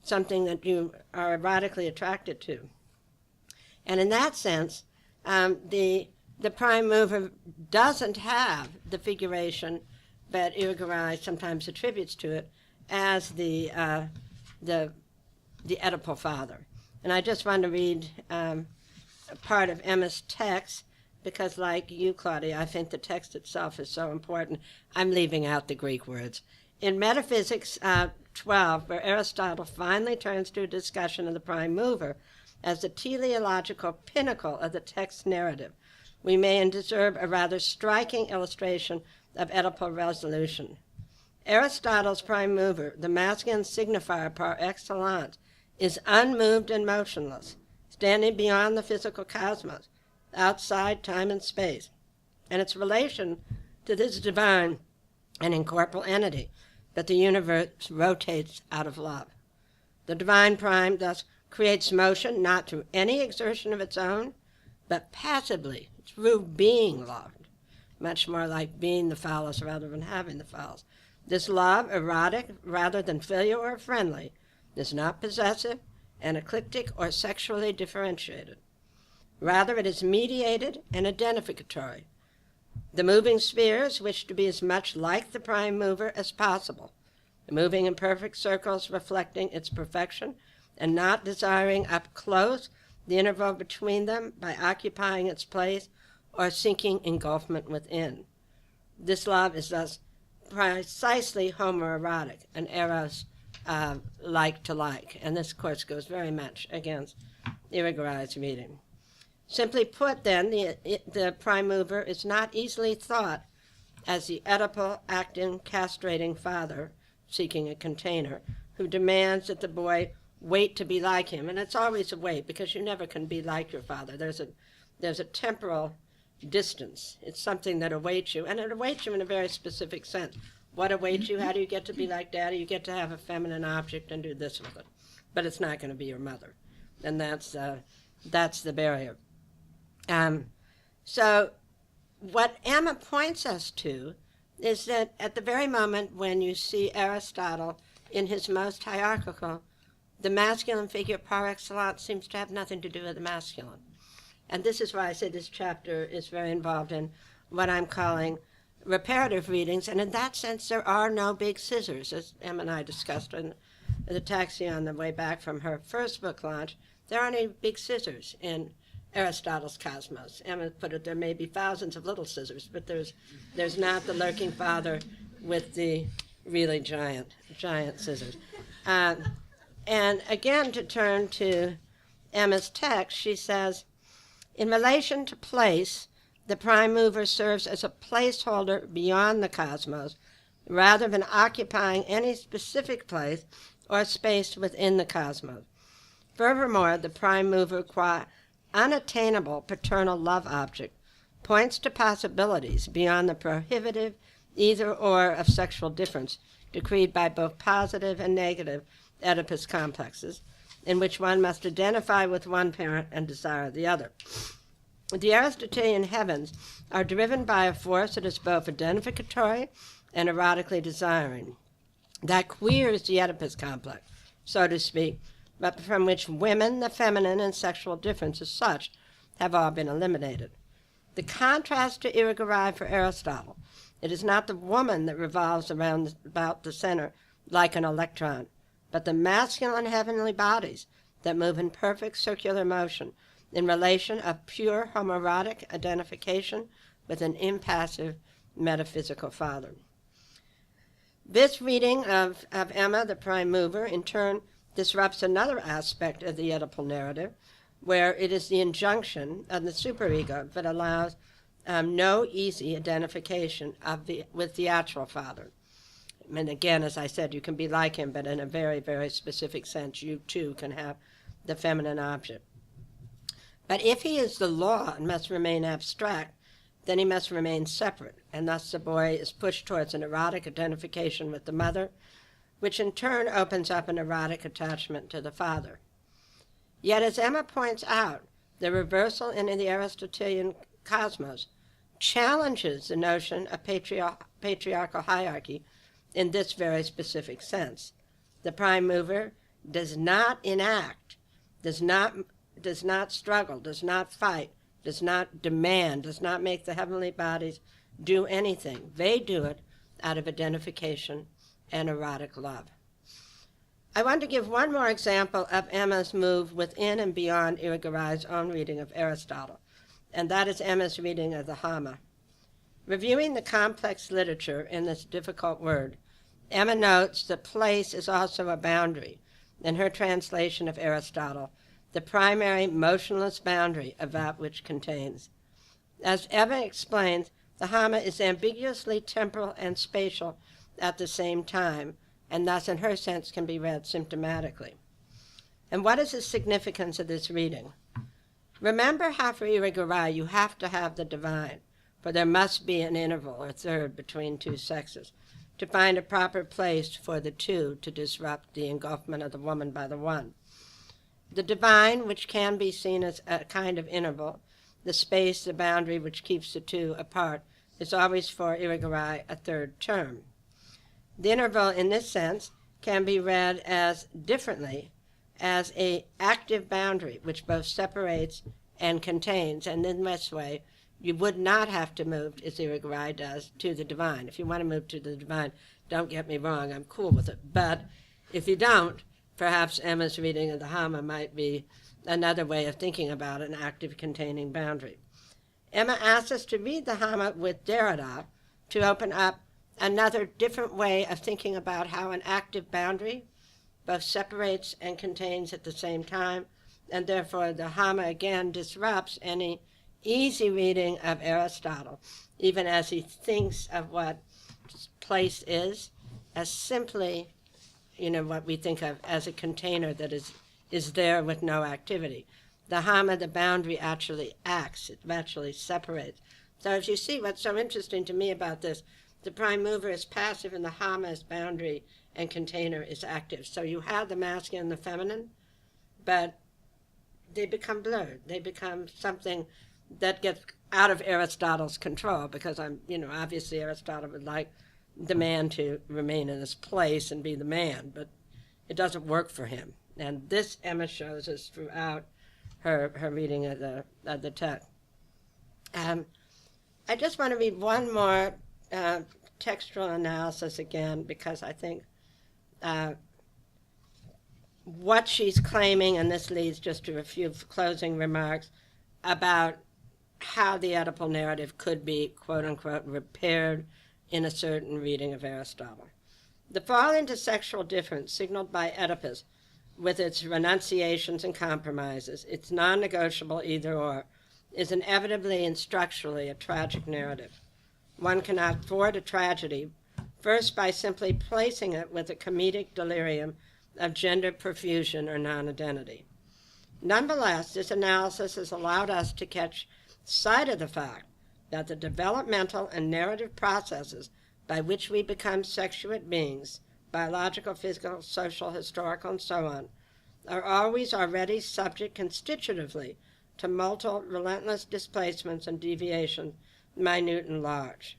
something that you are erotically attracted to. And in that sense, the prime mover doesn't have the figuration but Irigaray sometimes attributes to it as the Oedipal father. And I just want to read a part of Emma's text, because like you, Claudia, I think the text itself is so important. I'm leaving out the Greek words. In Metaphysics 12, where Aristotle finally turns to a discussion of the prime mover as the teleological pinnacle of the text narrative, we may observe a rather striking illustration of Oedipal resolution. Aristotle's prime mover, the masculine signifier par excellence, is unmoved and motionless, standing beyond the physical cosmos, outside time and space, and its relation to this divine and incorporeal entity, but the universe rotates out of love. The divine prime thus creates motion not through any exertion of its own, but passively through being loved, much more like being the phallus rather than having the phallus. This love, erotic rather than filial or friendly, is not possessive, anaclitic, or sexually differentiated. Rather, it is mediated and identificatory. The moving spheres wish to be as much like the prime mover as possible, moving in perfect circles reflecting its perfection and not desiring up close the interval between them by occupying its place or seeking engulfment within. This love is thus precisely homoerotic, an eros like to like, and this, of course, goes very much against Irigaray's reading. Simply put, then, the prime mover is not easily thought as the Oedipal, acting, castrating father seeking a container who demands that the boy wait to be like him. And it's always a wait, because you never can be like your father. There's a temporal distance. It's something that awaits you, and it awaits you in a very specific sense. What awaits you? How do you get to be like Daddy? You get to have a feminine object and do this with it. But it's not going to be your mother. And that's the barrier. So what Emma points us to is that at the very moment when you see Aristotle in his most hierarchical, the masculine figure par excellence seems to have nothing to do with the masculine. And this is why I say this chapter is very involved in what I'm calling reparative readings. And in that sense, there are no big scissors, as Emma and I discussed in the taxi on the way back from her first book launch. There aren't any big scissors in Aristotle's cosmos. Emma put it, there may be thousands of little scissors, but there's not the lurking father with the really giant scissors. And again, to turn to Emma's text, she says, in relation to place, the prime mover serves as a placeholder beyond the cosmos, rather than occupying any specific place or space within the cosmos. Furthermore, the prime mover, qua unattainable paternal love object, points to possibilities beyond the prohibitive either-or of sexual difference decreed by both positive and negative Oedipus complexes, in which one must identify with one parent and desire the other. The Aristotelian heavens are driven by a force that is both identificatory and erotically desiring. That queers the Oedipus complex, so to speak, but from which women, the feminine, and sexual difference as such have all been eliminated. The contrast to Irigaray for Aristotle, it is not the woman that revolves about the center like an electron, but the masculine heavenly bodies that move in perfect circular motion in relation of pure homoerotic identification with an impassive metaphysical father. This reading of Emma, the prime mover, in turn disrupts another aspect of the Oedipal narrative, where it is the injunction of the superego that allows no easy identification with the actual father. And again, as I said, you can be like him, but in a very, very specific sense, you too can have the feminine object. But if he is the law and must remain abstract, then he must remain separate, and thus the boy is pushed towards an erotic identification with the mother, which in turn opens up an erotic attachment to the father. Yet, as Emma points out, the reversal in the Aristotelian cosmos challenges the notion of patriarchal hierarchy in this very specific sense. The prime mover does not enact, does not struggle, does not fight, does not demand, does not make the heavenly bodies do anything. They do it out of identification and erotic love. I want to give one more example of Emma's move within and beyond Irigaray's own reading of Aristotle, and that is Emma's reading of the Hamma. Reviewing the complex literature in this difficult word, Emma notes that place is also a boundary, in her translation of Aristotle, the primary motionless boundary of that which contains. As Emma explains, the Hamma is ambiguously temporal and spatial at the same time, and thus in her sense can be read symptomatically. And what is the significance of this reading? Remember how for Irigaray you have to have the divine, for there must be an interval or third between two sexes, to find a proper place for the two to disrupt the engulfment of the woman by the one. The divine, which can be seen as a kind of interval, the space, the boundary which keeps the two apart, is always for Irigaray a third term. The interval in this sense can be read as differently as an active boundary which both separates and contains, and in this way you would not have to move, as Irigaray does, to the divine. If you want to move to the divine, don't get me wrong, I'm cool with it. But if you don't, perhaps Emma's reading of the Hamma might be another way of thinking about an active containing boundary. Emma asks us to read the Hamma with Derrida to open up another different way of thinking about how an active boundary both separates and contains at the same time, and therefore the Hamma again disrupts any easy reading of Aristotle, even as he thinks of what place is as simply, what we think of as a container that is there with no activity. The Hamma, the boundary, actually acts. It actually separates. So as you see, what's so interesting to me about this, the prime mover is passive and the Hamma is boundary and container is active. So you have the masculine and the feminine, but they become blurred. They become something that gets out of Aristotle's control, because obviously Aristotle would like the man to remain in his place and be the man, but it doesn't work for him. And this Emma shows us throughout her reading of the text. I just want to read one more textual analysis again, because I think what she's claiming, and this leads just to a few closing remarks about how the Oedipal narrative could be, quote-unquote, repaired in a certain reading of Aristotle. The fall into sexual difference signaled by Oedipus, with its renunciations and compromises, its non-negotiable either-or, is inevitably and structurally a tragic narrative. One cannot thwart a tragedy, first by simply placing it with a comedic delirium of gender perfusion or non-identity. Nonetheless, this analysis has allowed us to catch sight of the fact that the developmental and narrative processes by which we become sexuate beings, biological, physical, social, historical, and so on, are always already subject constitutively to multiple relentless displacements and deviations, minute and large.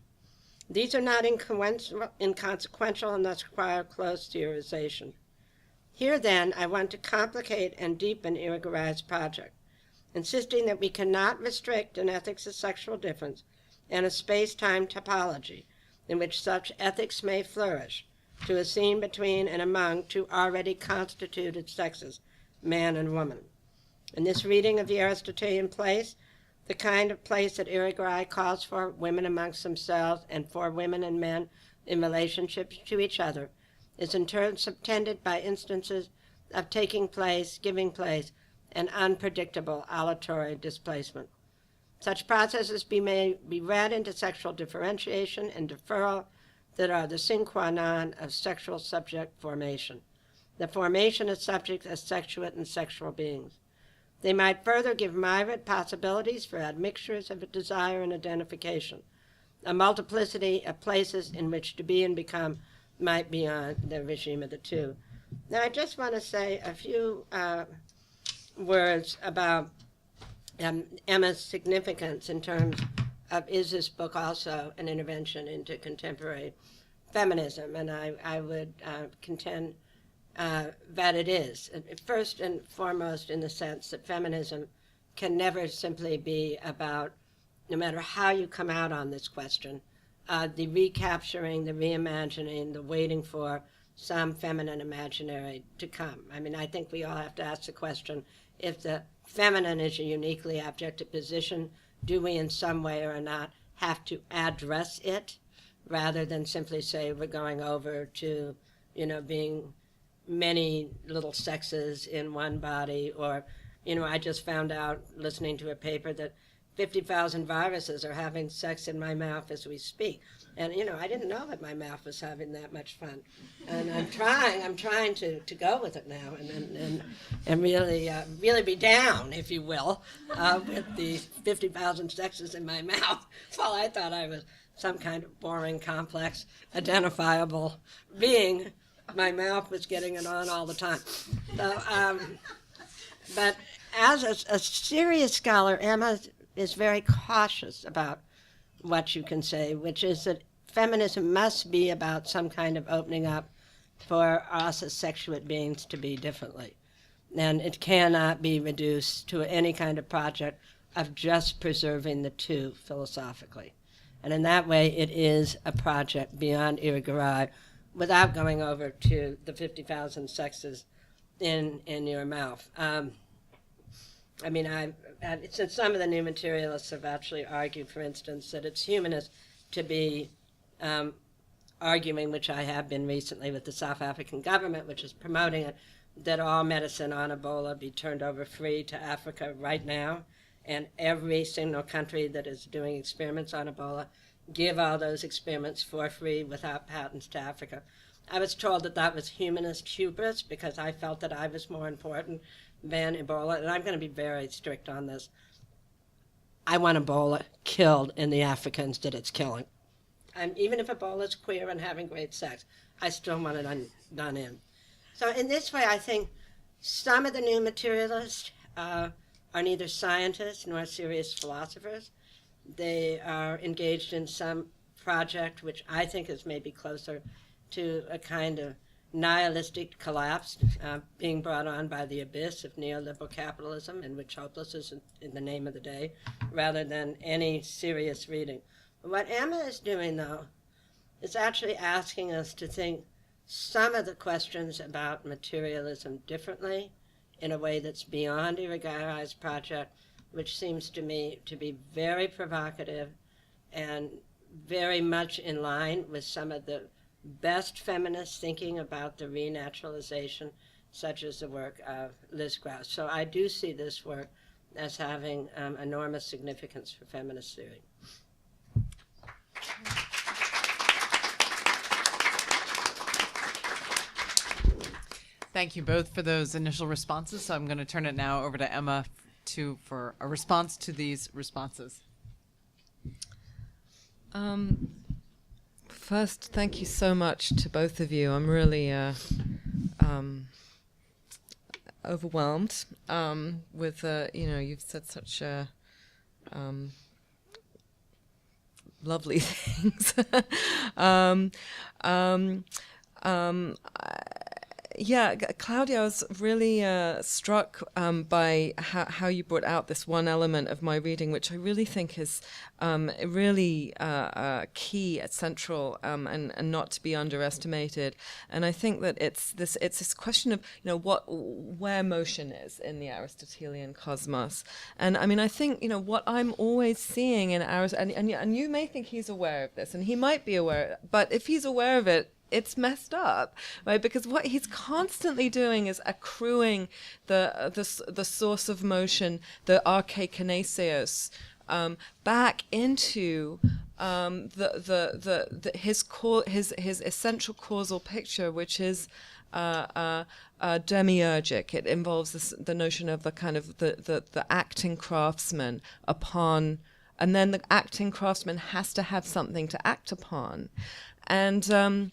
These are not inconsequential and thus require close theorization. Here, then, I want to complicate and deepen Irigaray's project, insisting that we cannot restrict an ethics of sexual difference and a space-time topology in which such ethics may flourish to a scene between and among two already constituted sexes, man and woman. In this reading of the Aristotelian place, the kind of place that Irigaray calls for women amongst themselves and for women and men in relationships to each other, is in turn subtended by instances of taking place, giving place, and unpredictable aleatory displacement. Such processes may be read into sexual differentiation and deferral that are the sine qua non of sexual subject formation, the formation of subjects as sexuate and sexual beings. They might further give myriad possibilities for admixtures of desire and identification, a multiplicity of places in which to be and become might be on the regime of the two. Now, I just want to say a few words about Emma's significance in terms of, is this book also an intervention into contemporary feminism? And I would contend that it is. First and foremost in the sense that feminism can never simply be about, no matter how you come out on this question, the recapturing, the reimagining, the waiting for some feminine imaginary to come. I mean, I think we all have to ask the question, if the feminine is a uniquely objective position, do we in some way or not have to address it rather than simply say we're going over to, being many little sexes in one body? Or, I just found out listening to a paper that 50,000 viruses are having sex in my mouth as we speak. And, I didn't know that my mouth was having that much fun. And I'm trying to go with it now and really be down, if you will, with the 50,000 sexes in my mouth. Well, I thought I was some kind of boring, complex, identifiable being. My mouth was getting it on all the time. So, but as a serious scholar, Emma is very cautious about what you can say, which is that feminism must be about some kind of opening up for us as sexuate beings to be differently. And it cannot be reduced to any kind of project of just preserving the two philosophically. And in that way, it is a project beyond irigaray, without going over to the 50,000 sexes in your mouth. I mean, since some of the new materialists have actually argued, for instance, that it's humanist to be arguing, which I have been recently with the South African government, which is promoting it, that all medicine on Ebola be turned over free to Africa right now, and every single country that is doing experiments on Ebola give all those experiments for free without patents to Africa. I was told that that was humanist hubris because I felt that I was more important than Ebola, and I'm going to be very strict on this. I want Ebola killed in the Africans that it's killing. Even if Ebola is queer and having great sex, I still want it done in. So in this way, I think some of the new materialists are neither scientists nor serious philosophers. They are engaged in some project which I think is maybe closer to a kind of nihilistic collapse being brought on by the abyss of neoliberal capitalism, in which hopeless is in the name of the day, rather than any serious reading. What Emma is doing, though, is actually asking us to think some of the questions about materialism differently in a way that's beyond Irigaray's project, which seems to me to be very provocative and very much in line with some of the best feminist thinking about the renaturalization, such as the work of Liz Krauss. So I do see this work as having enormous significance for feminist theory. Thank you both for those initial responses. So I'm going to turn it now over to Emma for a response to these responses. First, thank you so much to both of you. I'm really overwhelmed with, you've said such lovely things. Claudia, I was really struck by how you brought out this one element of my reading, which I really think is really key, central, and not to be underestimated. And I think that it's this question of where motion is in the Aristotelian cosmos. And I mean, I think what I'm always seeing in Aristotle, and you may think he's aware of this, and he might be aware, but if he's aware of it, it's messed up, right? Because what he's constantly doing is accruing the source of motion, the archekineseos, back into his essential causal picture, which is demiurgic. It involves the notion of the kind of the acting craftsman upon, and then the acting craftsman has to have something to act upon, and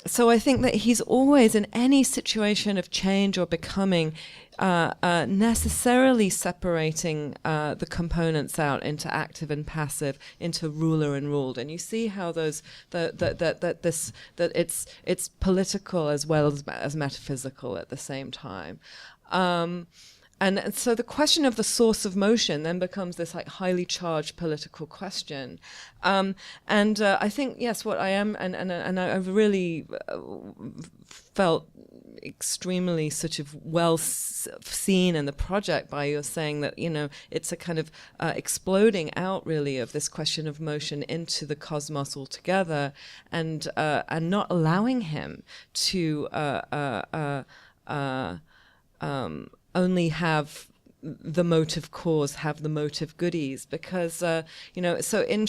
so I think that he's always, in any situation of change or becoming, necessarily separating the components out into active and passive, into ruler and ruled. And you see how those that it's political as well as metaphysical at the same time. And so the question of the source of motion then becomes this like highly charged political question. I think, yes, what I am, and I've really felt extremely sort of well seen in the project by your saying that, you know, it's a kind of exploding out really of this question of motion into the cosmos altogether, and not allowing him to only have the motive cause, have the motive goodies, because you know, so in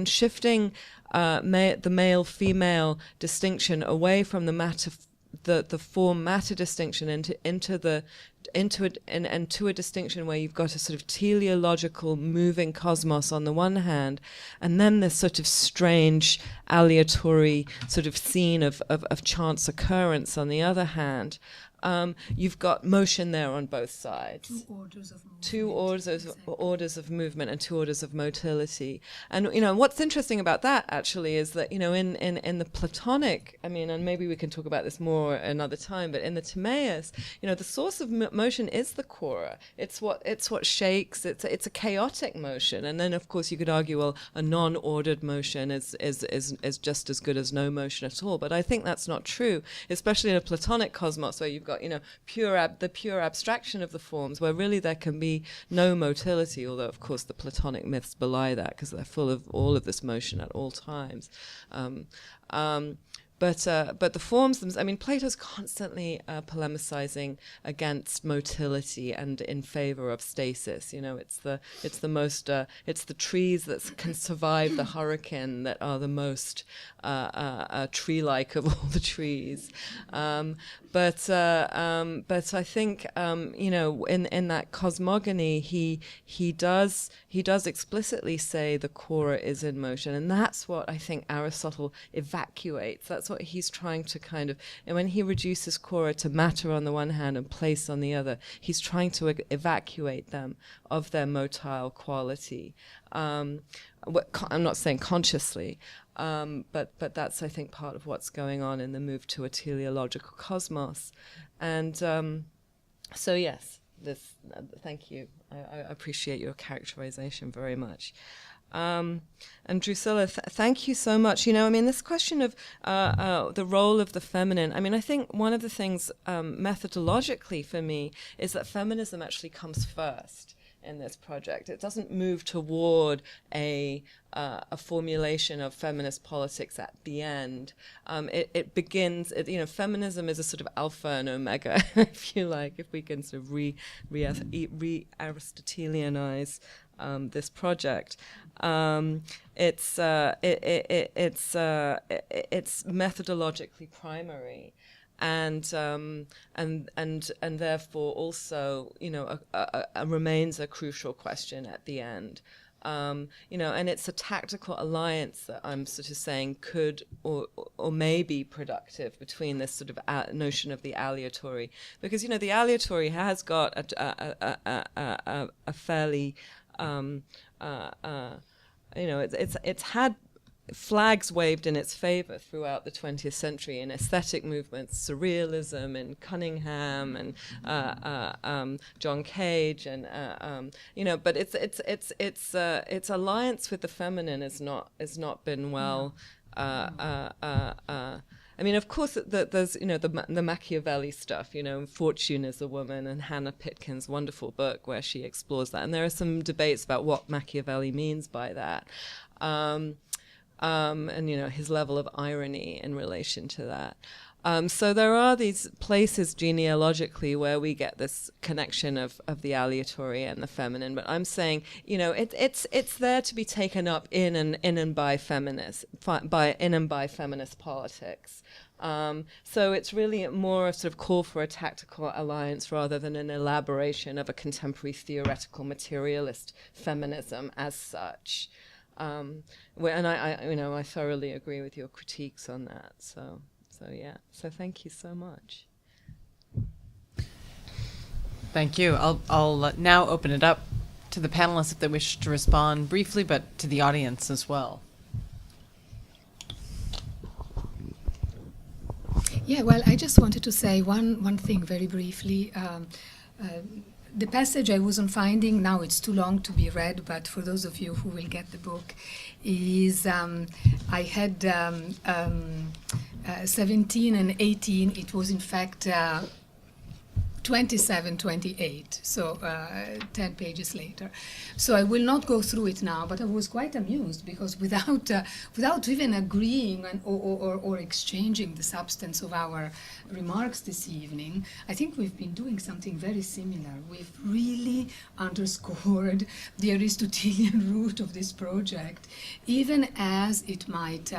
shifting the male female distinction away from the form matter distinction into a distinction where you've got a sort of teleological moving cosmos on the one hand, and then this sort of strange aleatory sort of scene of chance occurrence on the other hand. You've got motion there on both sides. Two orders of movement and two orders of motility. And, you know, what's interesting about that, actually, is that, you know, in the Platonic, I mean, and maybe we can talk about this more another time, but in the Timaeus, you know, the source of motion is the chora. It's what shakes. It's a chaotic motion. And then, of course, you could argue, well, a non-ordered motion is just as good as no motion at all. But I think that's not true, especially in a Platonic cosmos where you've got, you know, the pure abstraction of the forms, where really there can be no motility, although of course the Platonic myths belie that because they're full of all of this motion at all times. But the forms themselves, I mean, Plato's constantly polemicizing against motility and in favor of stasis. You know, it's the trees that can survive the hurricane that are the most tree-like of all the trees. But I think you know, in that cosmogony, he does explicitly say the chora is in motion, and that's what I think Aristotle evacuates. That's what he's trying to kind of, and when he reduces chora to matter on the one hand and place on the other, he's trying to evacuate them of their motile quality. I'm not saying consciously, but that's, I think, part of what's going on in the move to a teleological cosmos. And so yes, thank you. I appreciate your characterization very much. And Drucilla, thank you so much. You know, I mean, this question of the role of the feminine, I mean, I think one of the things methodologically for me is that feminism actually comes first in this project. It doesn't move toward a formulation of feminist politics at the end. It begins, you know, feminism is a sort of alpha and omega, if you like, if we can sort of re-Aristotelianize this project. It's methodologically primary, and therefore also, you know, remains a crucial question at the end. You know, and it's a tactical alliance that I'm sort of saying could or may be productive between this sort of notion of the aleatory, because, you know, the aleatory has got a fairly you know, it's had flags waved in its favor throughout the 20th century in aesthetic movements, surrealism and Cunningham and John Cage, and you know, but its alliance with the feminine has not been well. I mean, of course, there's, you know, the Machiavelli stuff, you know, Fortune is a Woman, and Hannah Pitkin's wonderful book where she explores that. And there are some debates about what Machiavelli means by that. And, you know, his level of irony in relation to that. So there are these places genealogically where we get this connection of the aleatory and the feminine, but I'm saying, you know, it's there to be taken up in and by feminist politics. So it's really more a sort of call for a tactical alliance rather than an elaboration of a contemporary theoretical materialist feminism as such. And I you know, I thoroughly agree with your critiques on that. So yeah. So thank you so much. Thank you. I'll now open it up to the panelists if they wish to respond briefly, but to the audience as well. Yeah, well, I just wanted to say one thing very briefly. the passage I wasn't finding, now it's too long to be read, but for those of you who will get the book, is I had 17 and 18. It was in fact 27, 28, so 10 pages later. So I will not go through it now, but I was quite amused because without even agreeing or exchanging the substance of our remarks this evening, I think we've been doing something very similar. We've really underscored the Aristotelian root of this project, even as it might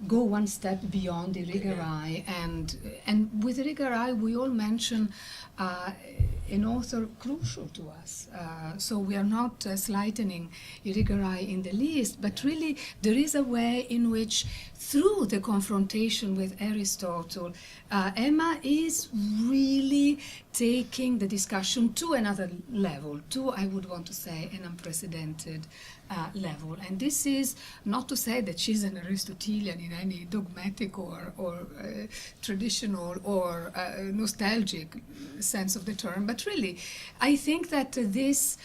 go one step beyond the rigori, and with rigori we all mention an author crucial to us. So we are not slightening rigori in the least, but really there is a way in which, through the confrontation with Aristotle, Emma is really taking the discussion to another level, to, I would want to say, an unprecedented level. And this is not to say that she's an Aristotelian in any dogmatic or traditional or nostalgic sense of the term, but really, I think that this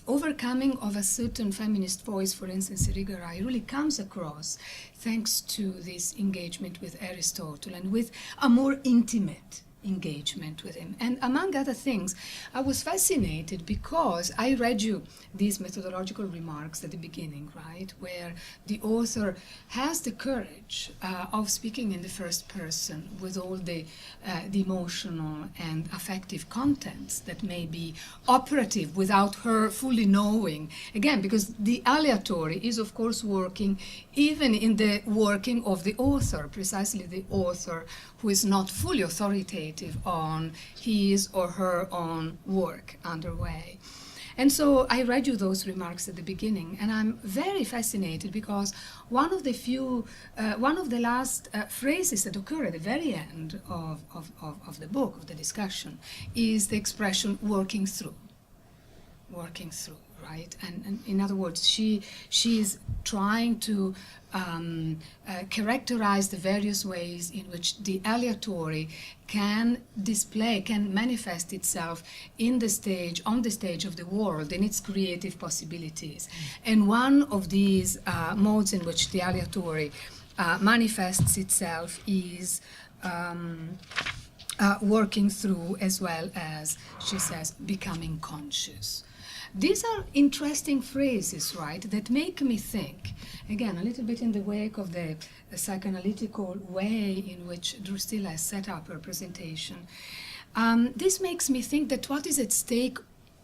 overcoming of a certain feminist voice, for instance, rigori, really comes across thanks to this engagement with Aristotle and with a more intimate engagement with him. And among other things, I was fascinated because I read you these methodological remarks at the beginning, right, where the author has the courage of speaking in the first person with all the emotional and affective contents that may be operative without her fully knowing. Again, because the aleatory is, of course, working even in the working of the author, precisely the author who is not fully authoritative on his or her own work underway. And so I read you those remarks at the beginning, and I'm very fascinated because one of the last phrases that occur at the very end of the book, of the discussion, is the expression working through. Working through, right? And in other words, she is trying to characterize the various ways in which the aleatory can manifest itself on the stage of the world, in its creative possibilities. And one of these modes in which the aleatory manifests itself is working through, as well as, she says, becoming conscious. These are interesting phrases, right, that make me think, again, a little bit in the wake of the psychoanalytical way in which Drucilla has set up her presentation. This makes me think that what is at stake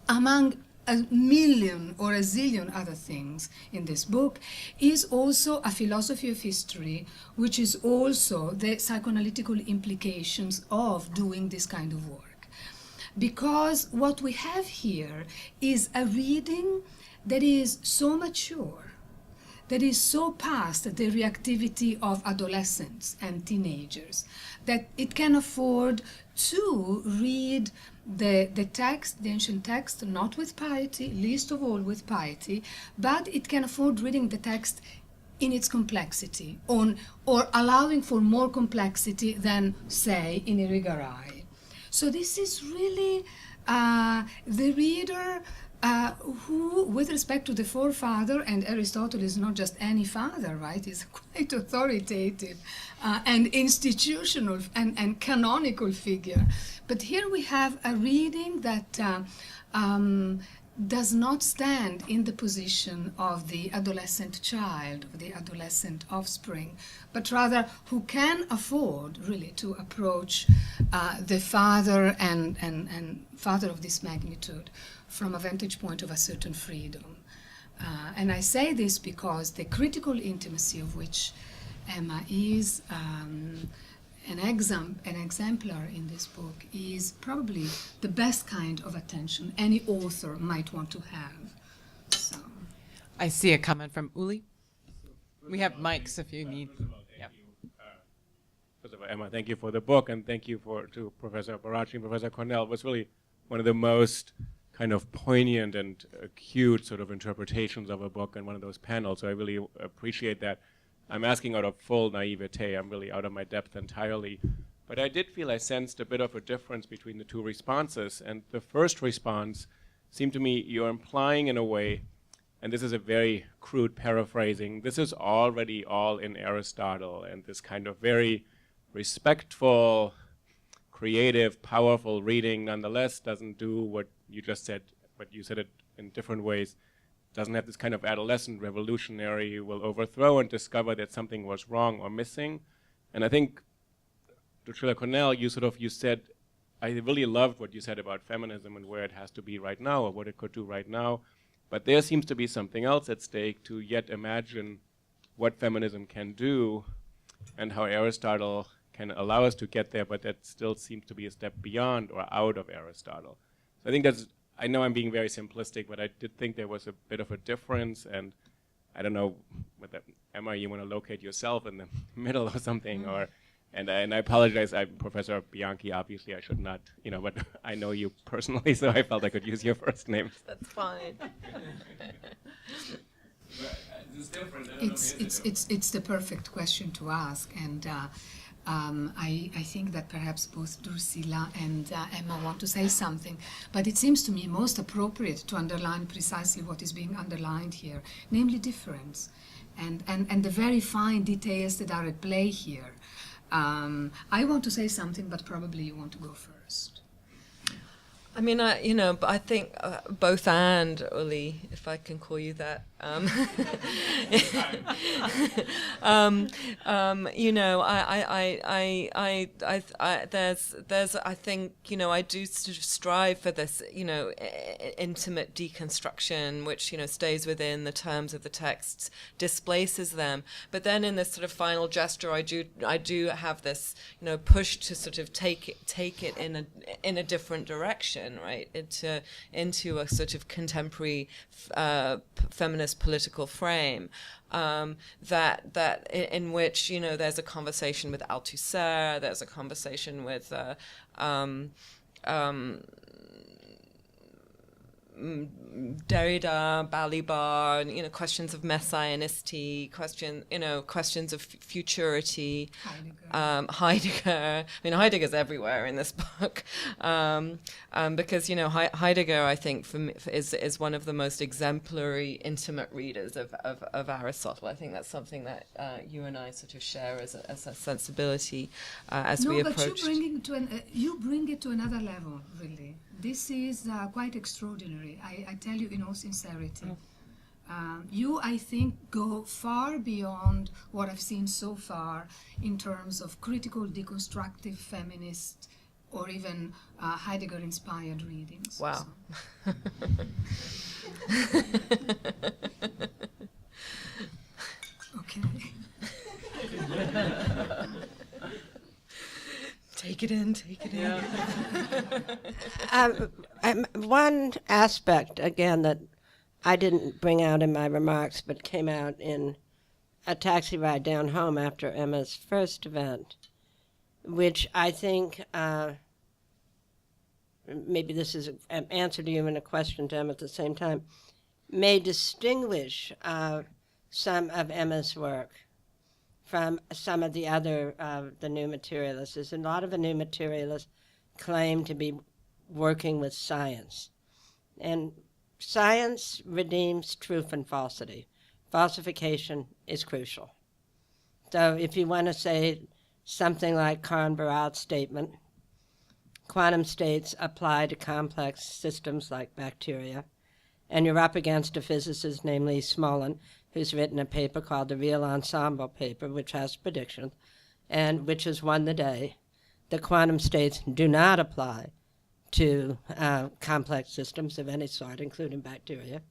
among a million or a zillion other things in this book is also a philosophy of history, which is also the psychoanalytical implications of doing this kind of work. Because what we have here is a reading that is so mature, that is so past the reactivity of adolescents and teenagers, that it can afford to read the text, the ancient text, not with piety, least of all with piety, but it can afford reading the text in its complexity, or allowing for more complexity than, say, in Irigaray. So this is really the reader who, with respect to the forefather, and Aristotle is not just any father, right? He's quite authoritative and institutional and canonical figure. But here we have a reading that does not stand in the position of the adolescent child, of the adolescent offspring, but rather who can afford really to approach the father and father of this magnitude from a vantage point of a certain freedom. And I say this because the critical intimacy of which Emma is an exemplar in this book is probably the best kind of attention any author might want to have. So. I see a comment from Uli. We have mics if you need. Yeah. First of all, Emma, thank you for the book, and thank you to Professor Baracchi and Professor Cornell. It was really one of the most kind of poignant and acute sort of interpretations of a book in one of those panels, so I really appreciate that. I'm asking out of full naivete. I'm really out of my depth entirely. But I did feel I sensed a bit of a difference between the two responses. And the first response seemed to me you're implying in a way, and this is a very crude paraphrasing, this is already all in Aristotle, and this kind of very respectful, creative, powerful reading nonetheless doesn't do what you just said, but you said it in different ways, doesn't have this kind of adolescent revolutionary, you will overthrow and discover that something was wrong or missing. And I think, Drucilla, Cornell, you said, I really loved what you said about feminism and where it has to be right now or what it could do right now. But there seems to be something else at stake to yet imagine what feminism can do and how Aristotle can allow us to get there, but that still seems to be a step beyond or out of Aristotle. So I think I know I'm being very simplistic, but I did think there was a bit of a difference, and I don't know whether, Emma, you want to locate yourself in the middle or something, and I apologize, Professor Bianchi, obviously I should not, but I know you personally, so I felt I could use your first name. That's fine. It's the perfect question to ask, and I think that perhaps both Drucilla and Emma want to say something, but it seems to me most appropriate to underline precisely what is being underlined here, namely difference, and the very fine details that are at play here. I want to say something, but probably you want to go first. I mean, but I think both and Uli, if I can call you that. There's I think I do sort of strive for this intimate deconstruction, which stays within the terms of the texts, displaces them, but then in this sort of final gesture, I do have this push to sort of take it in a different direction, right, into a sort of contemporary feminist political frame, that in which there's a conversation with Althusser, there's a conversation with Derrida, Balibar, questions of messianicity, questions of futurity, Heidegger. I mean, Heidegger's everywhere in this book, because Heidegger, I think, is one of the most exemplary, intimate readers of Aristotle. I think that's something that you and I sort of share as a sensibility as we approach. No, but you bring it to another level, really. This is quite extraordinary, I tell you in all sincerity. You, I think, go far beyond what I've seen so far in terms of critical, deconstructive, feminist, or even Heidegger-inspired readings. Wow. So. Okay. Take it in. One aspect, again, that I didn't bring out in my remarks, but came out in a taxi ride down home after Emma's first event, which I think, maybe this is an answer to you and a question to Emma at the same time, may distinguish some of Emma's work from some of the other, the new materialists. And a lot of the new materialists claim to be working with science. And science redeems truth and falsity. Falsification is crucial. So if you want to say something like Karl Barth's statement, quantum states apply to complex systems like bacteria, and you're up against a physicist, namely Smolin, who's written a paper called the Real Ensemble paper, which has predictions, and which has won the day. The quantum states do not apply to complex systems of any sort, including bacteria.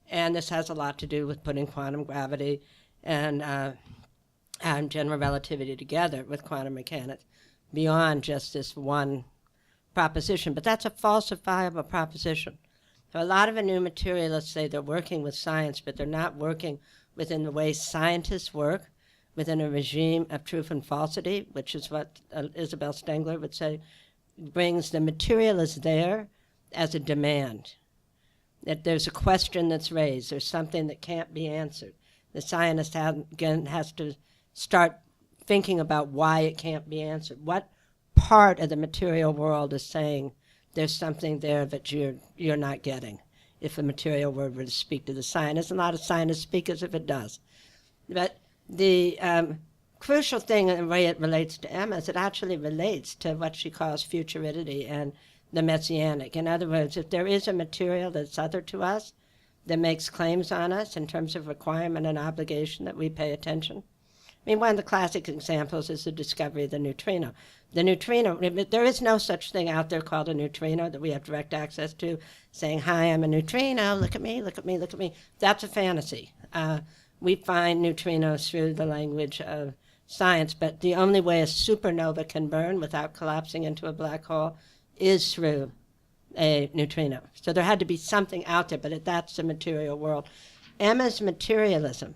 And this has a lot to do with putting quantum gravity and general relativity together with quantum mechanics beyond just this one proposition. But that's a falsifiable proposition. So a lot of the new materialists say they're working with science, but they're not working within the way scientists work, within a regime of truth and falsity, which is what Isabel Stengler would say, brings the materialist there as a demand. That there's a question that's raised, there's something that can't be answered. The scientist has to start thinking about why it can't be answered. What part of the material world is saying there's something there that you're not getting? If the material world were to speak to the scientists, and a lot of scientists speak as if it does. But the crucial thing in the way it relates to Emma is it actually relates to what she calls futurity and the messianic. In other words, if there is a material that's other to us, that makes claims on us in terms of requirement and obligation that we pay attention. I mean, one of the classic examples is the discovery of the neutrino. The neutrino, there is no such thing out there called a neutrino that we have direct access to, saying, hi, I'm a neutrino, look at me, look at me, look at me. That's a fantasy. We find neutrinos through the language of science, but the only way a supernova can burn without collapsing into a black hole is through a neutrino. So there had to be something out there, but that's the material world. Emma's materialism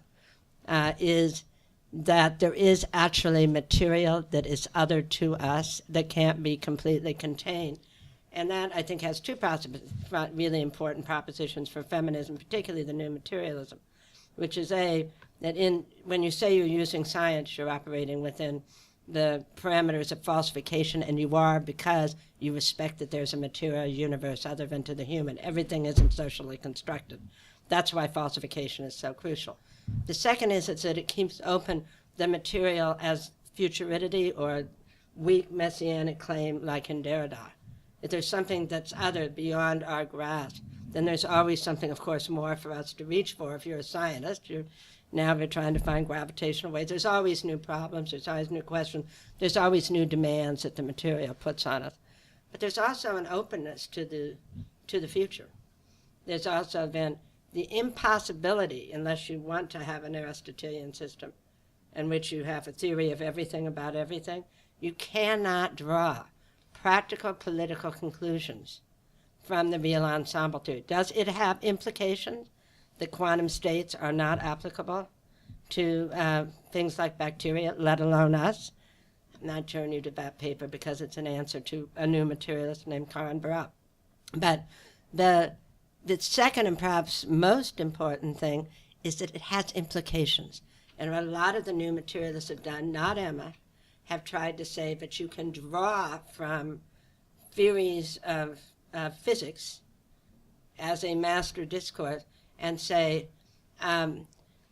is that there is actually material that is other to us that can't be completely contained. And that, I think, has two really important propositions for feminism, particularly the new materialism, which is that when you say you're using science, you're operating within the parameters of falsification, and you are because you respect that there's a material universe other than to the human. Everything isn't socially constructed. That's why falsification is so crucial. The second is that it keeps open the material as futurity or weak messianic claim like in Derrida. If there's something that's other beyond our grasp, then there's always something, of course, more for us to reach for. If you're a scientist, now we're trying to find gravitational waves. There's always new problems. There's always new questions. There's always new demands that the material puts on us. But there's also an openness to the future. There's also then the impossibility, unless you want to have an Aristotelian system in which you have a theory of everything about everything, you cannot draw practical political conclusions from the real ensemble theory. Does it have implications that quantum states are not applicable to things like bacteria, let alone us? I'm not showing you that paper because it's an answer to a new materialist named Karen Barat. But the second and perhaps most important thing is that it has implications. And what a lot of the new materialists have done, not Emma, have tried to say that you can draw from theories of physics as a master discourse and say,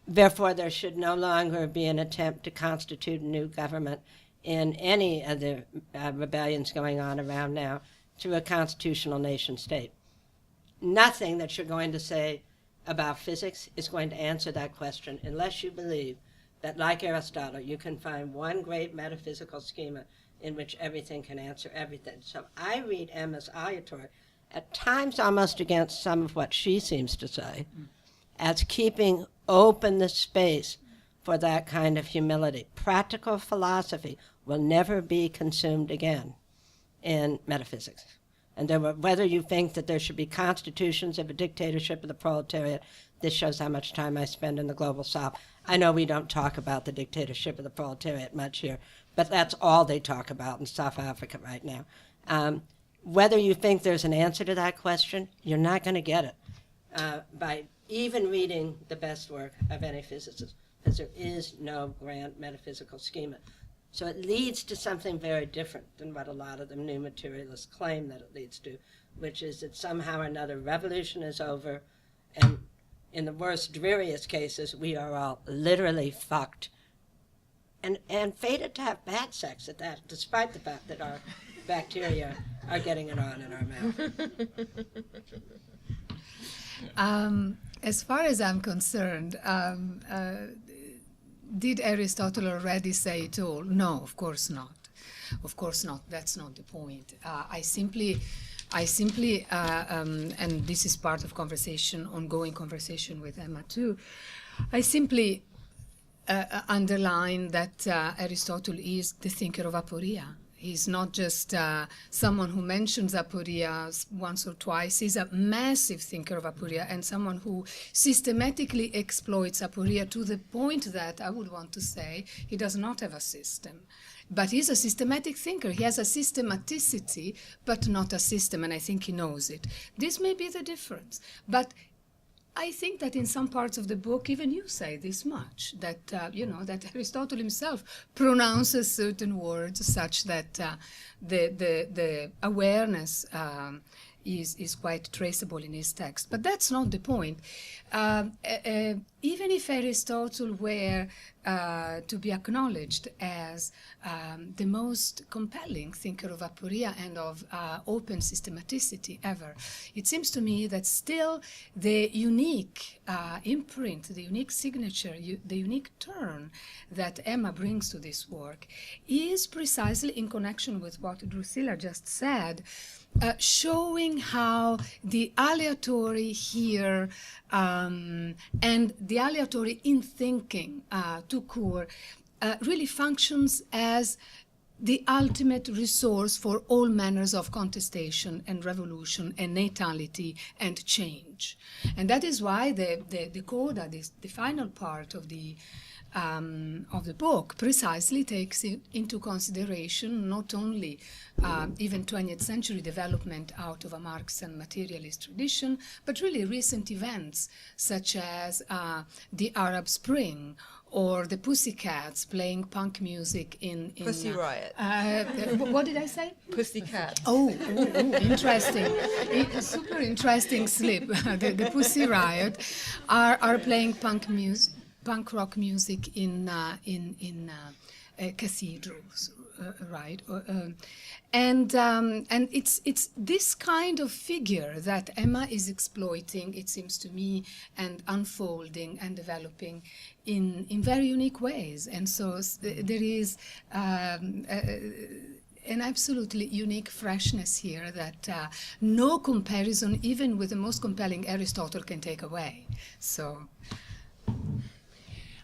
therefore there should no longer be an attempt to constitute a new government in any of the rebellions going on around now through a constitutional nation state. Nothing that you're going to say about physics is going to answer that question unless you believe that, like Aristotle, you can find one great metaphysical schema in which everything can answer everything. So I read Emma's Aleatory, at times almost against some of what she seems to say, as keeping open the space for that kind of humility. Practical philosophy will never be consumed again in metaphysics. And whether you think that there should be constitutions of a dictatorship of the proletariat, this shows how much time I spend in the global south. I know we don't talk about the dictatorship of the proletariat much here, but that's all they talk about in South Africa right now. Whether you think there's an answer to that question, you're not going to get it by even reading the best work of any physicist, because there is no grand metaphysical schema. So it leads to something very different than what a lot of the new materialists claim that it leads to, which is that somehow or another revolution is over, and in the worst, dreariest cases, we are all literally fucked and fated to have bad sex at that, despite the fact that our bacteria are getting it on in our mouth. As far as I'm concerned, did Aristotle already say it all? No, of course not. Of course not. That's not the point. I simply, and this is part of ongoing conversation with Emma too. I simply underline that Aristotle is the thinker of aporia. He's not just someone who mentions aporia once or twice. He's a massive thinker of aporia and someone who systematically exploits aporia to the point that I would want to say he does not have a system. But he's a systematic thinker. He has a systematicity, but not a system, and I think he knows it. This may be the difference. But I think that in some parts of the book, even you say this much, that, that Aristotle himself pronounces certain words such that the awareness is quite traceable in his text. But that's not the point. Even if Aristotle were to be acknowledged as the most compelling thinker of aporia and of open systematicity ever, it seems to me that still the unique imprint, the unique signature, the unique turn that Emma brings to this work is precisely in connection with what Drucilla just said, showing how the aleatory here and the aleatory in thinking tout court really functions as the ultimate resource for all manners of contestation and revolution and natality and change. And that is why the coda, the final part of the book, precisely takes into consideration not only even 20th century development out of a Marxian materialist tradition, but really recent events such as the Arab Spring or the Pussycats playing punk music in Pussy Riot. What did I say? Pussycat. Oh, interesting. Super interesting slip. The Pussy Riot are playing punk rock music in cathedrals, right? And it's this kind of figure that Emma is exploiting, it seems to me, and unfolding and developing in very unique ways. And so there is an absolutely unique freshness here that no comparison, even with the most compelling Aristotle, can take away. So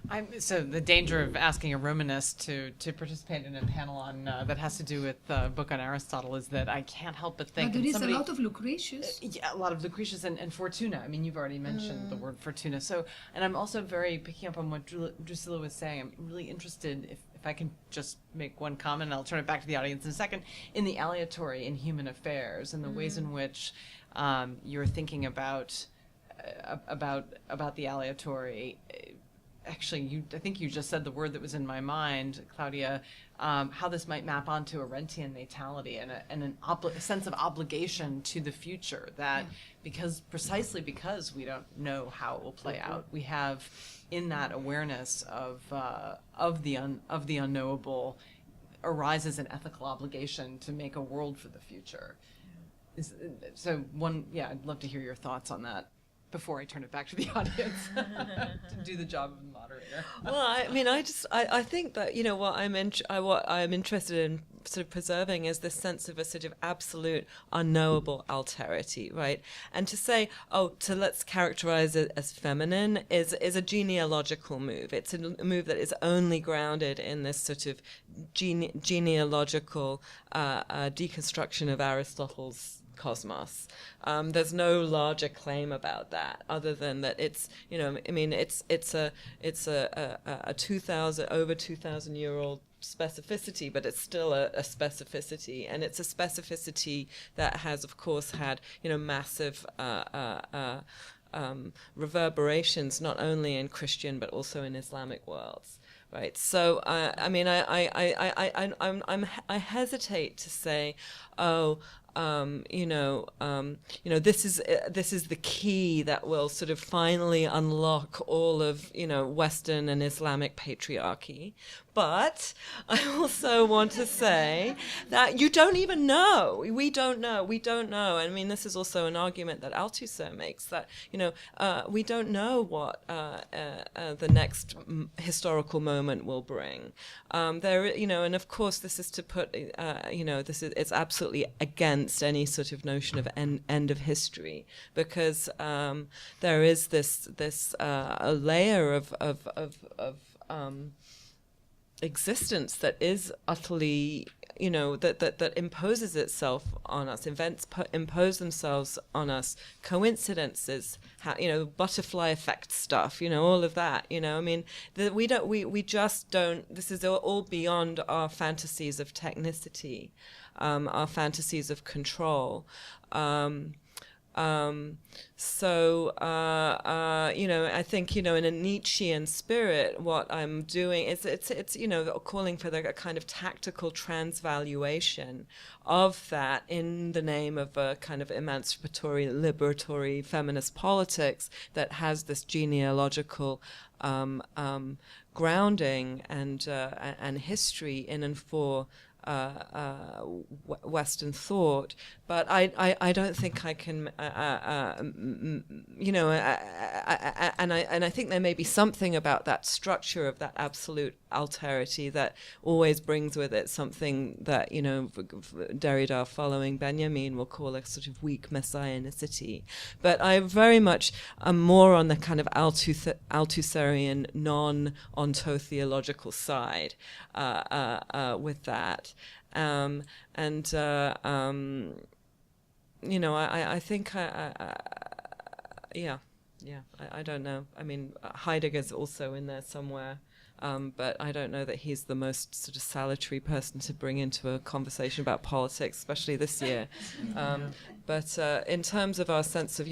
the danger of asking a Romanist to participate in a panel on that has to do with a book on Aristotle is that I can't help but think. But there is a lot of Lucretius. Yeah, a lot of Lucretius and Fortuna. I mean, you've already mentioned the word Fortuna. So, and I'm also very picking up on what Drucilla was saying. I'm really interested, if I can just make one comment, and I'll turn it back to the audience in a second, in the aleatory in human affairs and the ways in which you're thinking about the aleatory. Actually, I think you just said the word that was in my mind, Claudia, how this might map onto Arendtian natality and a sense of obligation to the future that precisely because we don't know how it will play out, we have in that awareness of the unknowable arises an ethical obligation to make a world for the future. I'd love to hear your thoughts on that before I turn it back to the audience to do the job of the moderator. Well, I think that what I'm interested in sort of preserving is this sense of a sort of absolute unknowable alterity, right? And to say, let's characterize it as feminine is a genealogical move. It's a move that is only grounded in this sort of genealogical deconstruction of Aristotle's cosmos. There's no larger claim about that other than that it's a over 2,000 year old specificity, but it's still a specificity, and it's a specificity that has of course had massive reverberations not only in Christian but also in Islamic worlds. Right. So I hesitate to say, this is the key that will sort of finally unlock all of Western and Islamic patriarchy. But I also want to say that you don't even know. We don't know. I mean, this is also an argument that Althusser makes, that we don't know what the next historical moment will bring. And of course, this is to put, it's absolutely against any sort of notion of end of history, because there is this a layer of existence that is utterly, that imposes itself on us. Events impose themselves on us. Coincidences, butterfly effect stuff, all of that. I mean, we just don't. This is all beyond our fantasies of technicity, our fantasies of control. I think, in a Nietzschean spirit, what I'm doing is it's calling for a kind of tactical transvaluation of that in the name of a kind of emancipatory, liberatory feminist politics that has this genealogical grounding and history in and for Western thought, but I don't think I can, and I think there may be something about that structure of that absolute alterity that always brings with it something that Derrida, following Benjamin, will call a sort of weak messianicity. But I very much am more on the kind of Althusserian, non-ontotheological side with that. I think, I don't know. I mean, Heidegger's also in there somewhere, but I don't know that he's the most sort of salutary person to bring into a conversation about politics, especially this year. But in terms of our sense of,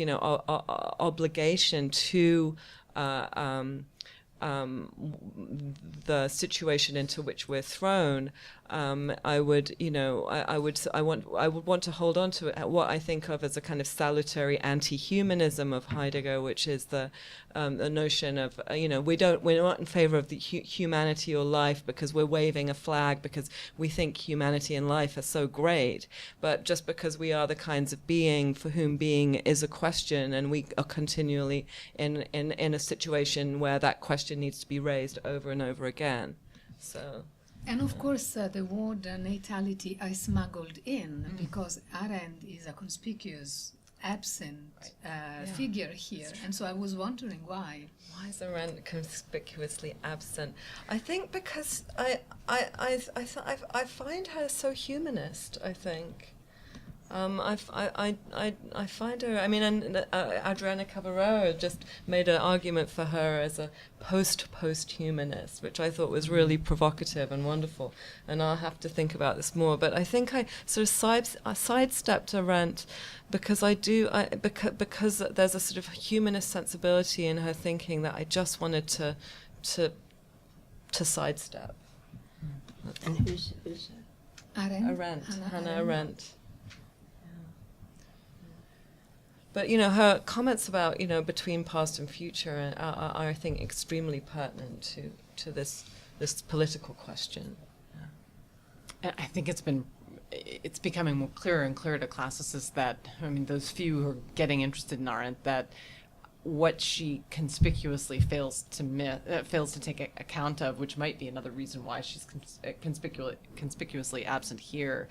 obligation to the situation into which we're thrown, I would want to hold on to it, what I think of as a kind of salutary anti-humanism of Heidegger, which is the notion of we're not in favor of the humanity or life because we're waving a flag because we think humanity and life are so great, but just because we are the kinds of being for whom being is a question, and we are continually in a situation where that question needs to be raised over and over again. So. And of course, the word natality I smuggled in because Arendt is a conspicuous absent figure here, and so I was wondering why. Why is Arendt conspicuously absent? I think because I find her so humanist. I think. I find her. I mean, and Adriana Cavarero just made an argument for her as a post-humanist, which I thought was really provocative and wonderful. And I'll have to think about this more. But I think I sort of sidestepped Arendt because because there's a sort of humanist sensibility in her thinking that I just wanted to sidestep. And who's Arendt? Hannah Arendt. But her comments about between past and future are I think extremely pertinent to this political question. And I think it's becoming more clearer and clearer to classicists that those few who are getting interested in Arendt, that what she conspicuously fails to take account of, which might be another reason why she's conspicuously absent here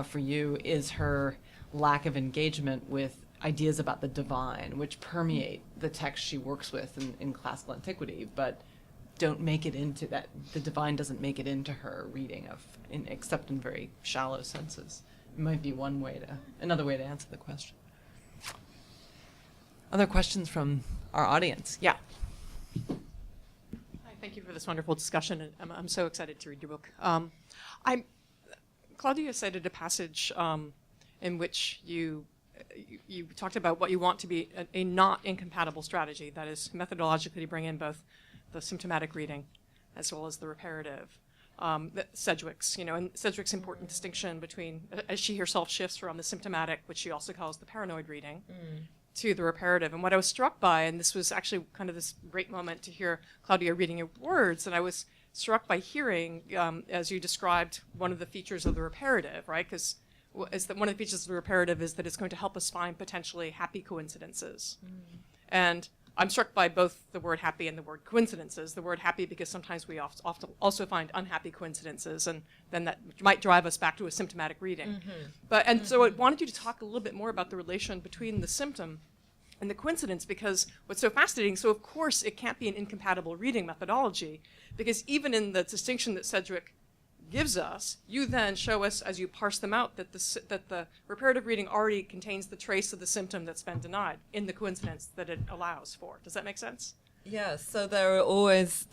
for you, is her lack of engagement with ideas about the divine, which permeate the text she works with in classical antiquity, but don't make it into that. The divine doesn't make it into her reading except in very shallow senses. It might be another way to answer the question. Other questions from our audience? Yeah. Hi, thank you for this wonderful discussion, and I'm so excited to read your book. Claudia cited a passage in which you talked about what you want to be a not incompatible strategy, that is methodologically bring in both the symptomatic reading as well as the reparative. Sedgwick's, and Sedgwick's important distinction between, as she herself shifts from the symptomatic, which she also calls the paranoid reading, to the reparative. And what I was struck by, and this was actually kind of this great moment to hear Claudia reading your words, and I was struck by hearing, as you described, one of the features of the reparative, right? Because one of the features of the reparative is that it's going to help us find potentially happy coincidences. And I'm struck by both the word happy and the word coincidences. The word happy because sometimes we often also find unhappy coincidences, and then that might drive us back to a symptomatic reading. So I wanted you to talk a little bit more about the relation between the symptom and the coincidence, because what's so fascinating, so of course it can't be an incompatible reading methodology, because even in the distinction that Sedgwick gives us, you then show us, as you parse them out, that the reparative reading already contains the trace of the symptom that's been denied in the coincidence that it allows for. Does that make sense? Yeah. So there are always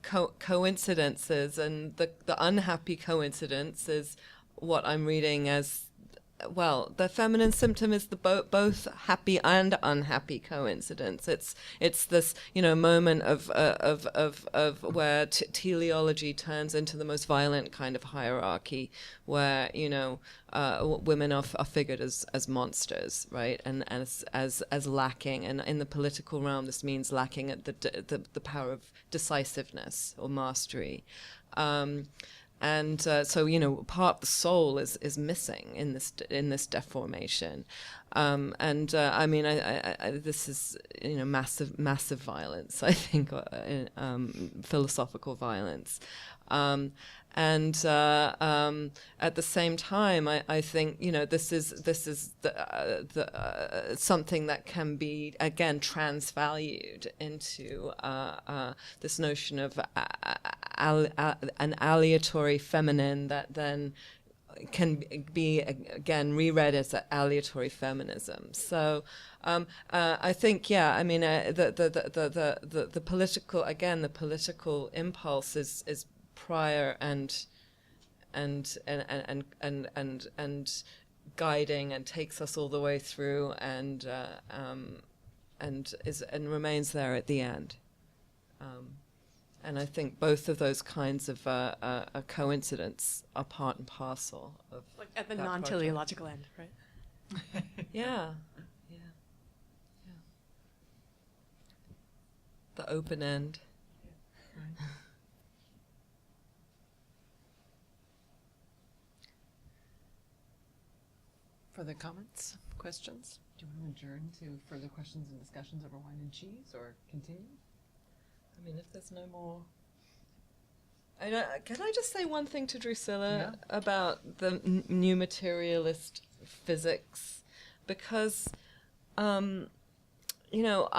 coincidences, and the unhappy coincidence is what I'm reading as well, the feminine symptom is the both happy and unhappy coincidence. It's this, you know, moment of where teleology turns into the most violent kind of hierarchy, where, you know, women are figured as monsters, right, and as lacking, and in the political realm this means lacking at the power of decisiveness or mastery. So, you know, part of the soul is missing in this deformation, I mean, I this is, you know, massive violence, I think, philosophical violence, at the same time, I think, you know, this is something that can be, again, transvalued into this notion of an aleatory feminine that then can be again reread as aleatory feminism. So I think, yeah, I mean, the political impulse is prior and guiding and takes us all the way through, and remains there at the end. And I think both of those kinds of coincidence are part and parcel of, like, at the non-teleological end, right? Yeah. The open end. Right. Further comments, questions? Do you want to adjourn to further questions and discussions over wine and cheese, or continue? I mean, if there's no more... can I just say one thing to Drucilla about the new materialist physics? Because, you know,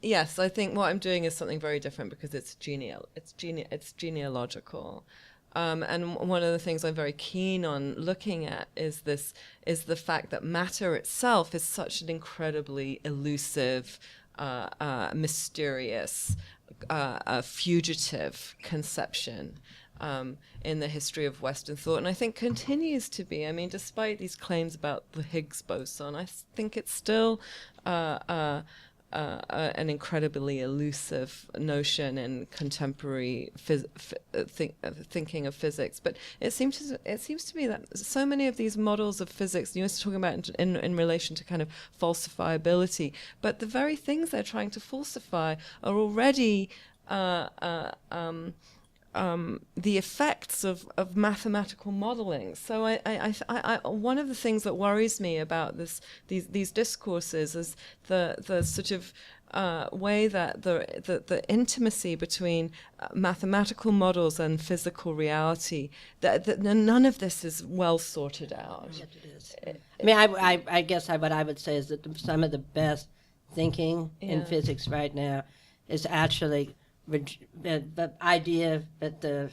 yes, I think what I'm doing is something very different because it's genealogical. And one of the things I'm very keen on looking at is the fact that matter itself is such an incredibly elusive, mysterious, fugitive conception in the history of Western thought, and I think continues to be. I mean, despite these claims about the Higgs boson, I think it's still an incredibly elusive notion in contemporary thinking of physics. But it seems to me that so many of these models of physics, you were talking about in relation to kind of falsifiability, but the very things they're trying to falsify are already the effects of mathematical modeling. So I one of the things that worries me about these discourses is the sort of way that the intimacy between mathematical models and physical reality, that none of this is well sorted out. Yes, it is. I mean, I guess what I would say is that some of the best thinking in physics right now is actually the idea that the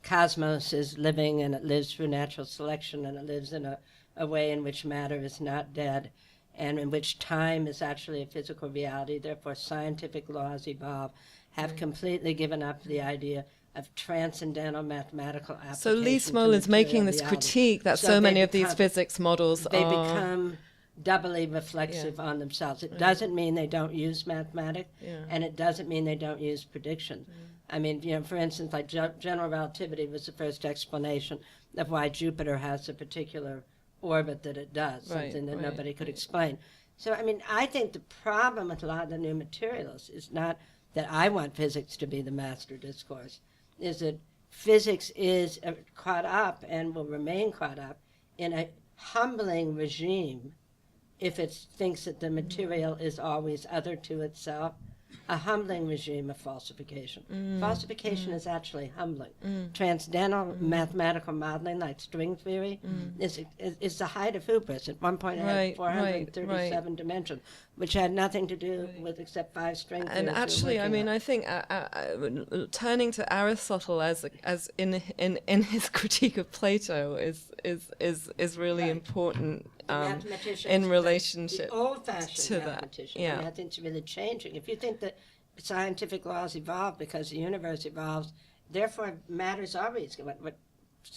cosmos is living, and it lives through natural selection, and it lives in a way in which matter is not dead, and in which time is actually a physical reality. Therefore, scientific laws evolve, have completely given up the idea of transcendental mathematical application. So Lee Smol is making this critique that so many of these physics models become doubly reflexive on themselves. It doesn't mean they don't use mathematics, and it doesn't mean they don't use prediction. I mean, you know, for instance, like general relativity was the first explanation of why Jupiter has a particular orbit that it does, something that nobody could explain. So, I mean, I think the problem with a lot of the new materialists is not that I want physics to be the master discourse, is that physics is caught up and will remain caught up in a humbling regime if it thinks that the material is always other to itself, a humbling regime of falsification. Falsification is actually humbling. Transcendental mathematical modeling, like string theory, is the height of hubris. At one point it had 437 dimensions, which had nothing to do with except 5 string theories. And actually, I mean, I think turning to Aristotle as in his critique of Plato is really important. In relationship the old-fashioned to mathematician. that, I mean, I think it's really changing. If you think that scientific laws evolve because the universe evolves, therefore matter's always what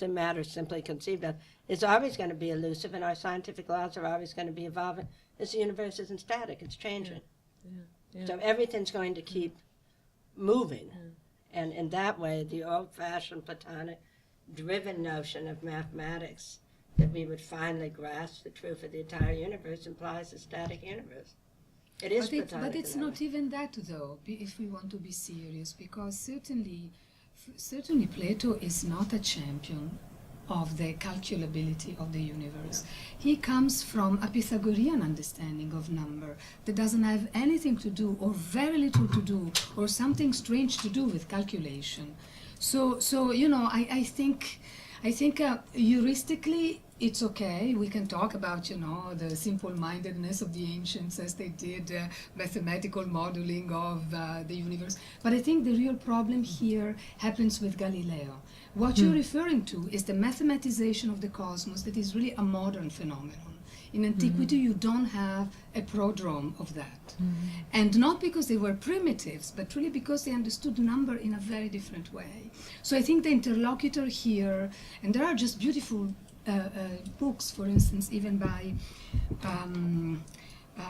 matter simply conceived of is always going to be elusive, and our scientific laws are always going to be evolving. The universe isn't static, it's changing. So everything's going to keep moving. And in that way, the old-fashioned Platonic driven notion of mathematics that we would finally grasp the truth of the entire universe implies a static universe. It is Platonic. But it's not even that, though, if we want to be serious, because certainly Plato is not a champion of the calculability of the universe. He comes from a Pythagorean understanding of number that doesn't have anything to do, or very little to do, or something strange to do with calculation. So you know, I think heuristically it's okay. We can talk about, you know, the simple-mindedness of the ancients as they did mathematical modeling of the universe. But I think the real problem here happens with Galileo. What you're referring to is the mathematization of the cosmos that is really a modern phenomenon. In antiquity, you don't have a prodrome of that. And not because they were primitives, but really because they understood number in a very different way. So I think the interlocutor here, and there are just beautiful books, for instance, even by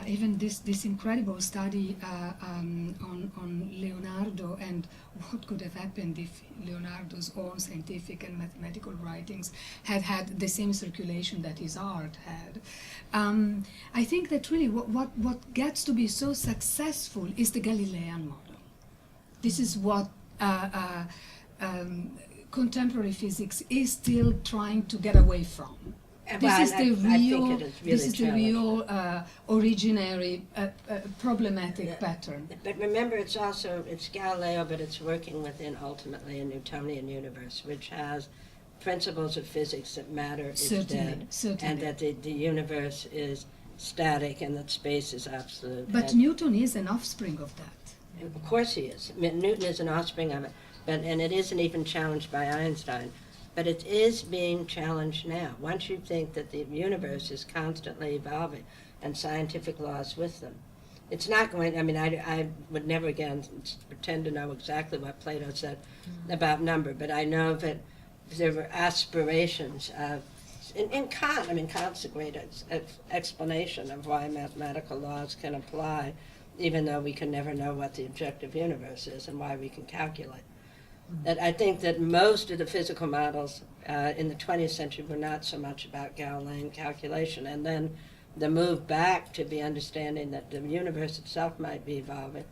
even this incredible study on Leonardo and what could have happened if Leonardo's own scientific and mathematical writings had had the same circulation that his art had. I think that really what gets to be so successful is the Galilean model. This is what contemporary physics is still trying to get away from. This is the real originary problematic pattern. But remember, it's Galileo, but it's working within ultimately a Newtonian universe, which has principles of physics that matter is dead, and that the universe is static and that space is absolute. But Newton is an offspring of that. Of course he is. I mean, Newton is an offspring of it, and it isn't even challenged by Einstein. But it is being challenged now. Once you think that the universe is constantly evolving and scientific laws with them, it's not going, I mean, I would never again pretend to know exactly what Plato said about number, but I know that there were aspirations of, in Kant, I mean, Kant's a great explanation of why mathematical laws can apply, even though we can never know what the objective universe is and why we can calculate. That I think that most of the physical models in the 20th century were not so much about Galilean calculation, and then the move back to the understanding that the universe itself might be evolving,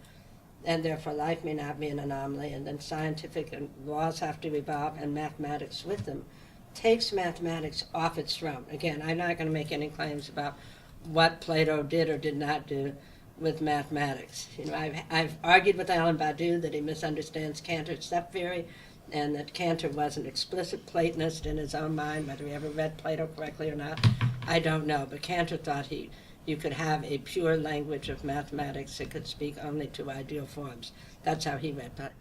and therefore life may not be an anomaly, and then scientific laws have to evolve, and mathematics with them, takes mathematics off its throne. Again, I'm not going to make any claims about what Plato did or did not do with mathematics. You know, I've argued with Alan Badiou that he misunderstands Cantor's step theory, and that Cantor was an explicit Platonist in his own mind. Whether he ever read Plato correctly or not, I don't know. But Cantor thought you could have a pure language of mathematics that could speak only to ideal forms. That's how he read Plato.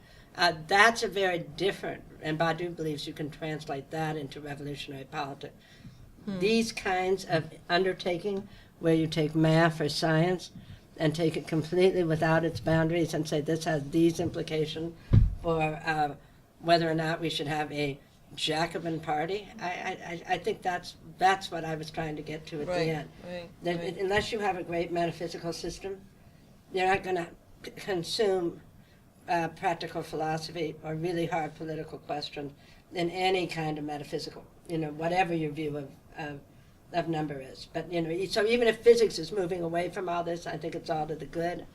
That's a very different, and Badiou believes you can translate that into revolutionary politics. These kinds of undertaking, where you take math or science and take it completely without its boundaries and say this has these implications for whether or not we should have a Jacobin party. I think that's what I was trying to get to at the end. That unless you have a great metaphysical system, you're not going to consume practical philosophy or really hard political questions in any kind of metaphysical, you know, whatever your view of number is. But, you know, so even if physics is moving away from all this, I think it's all to the good.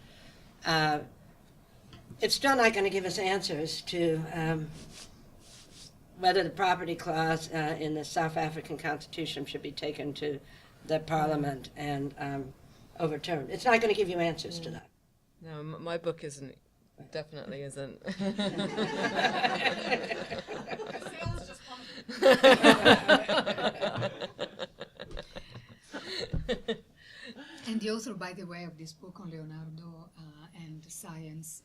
It's still not going to give us answers to whether the property clause in the South African Constitution should be taken to the Parliament and overturned. It's not going to give you answers to that. No, my book definitely isn't. And the author, by the way, of this book on Leonardo and science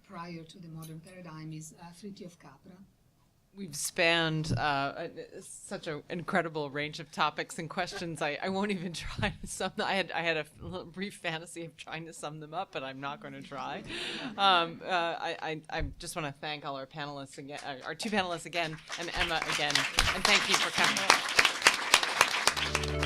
prior to the modern paradigm is Fritjof Capra, we've spanned such an incredible range of topics and questions. I won't even try to sum them. I had a little brief fantasy of trying to sum them up, but I'm not going to try. I just want to thank all our panelists again, our two panelists again, and Emma again, and thank you for coming.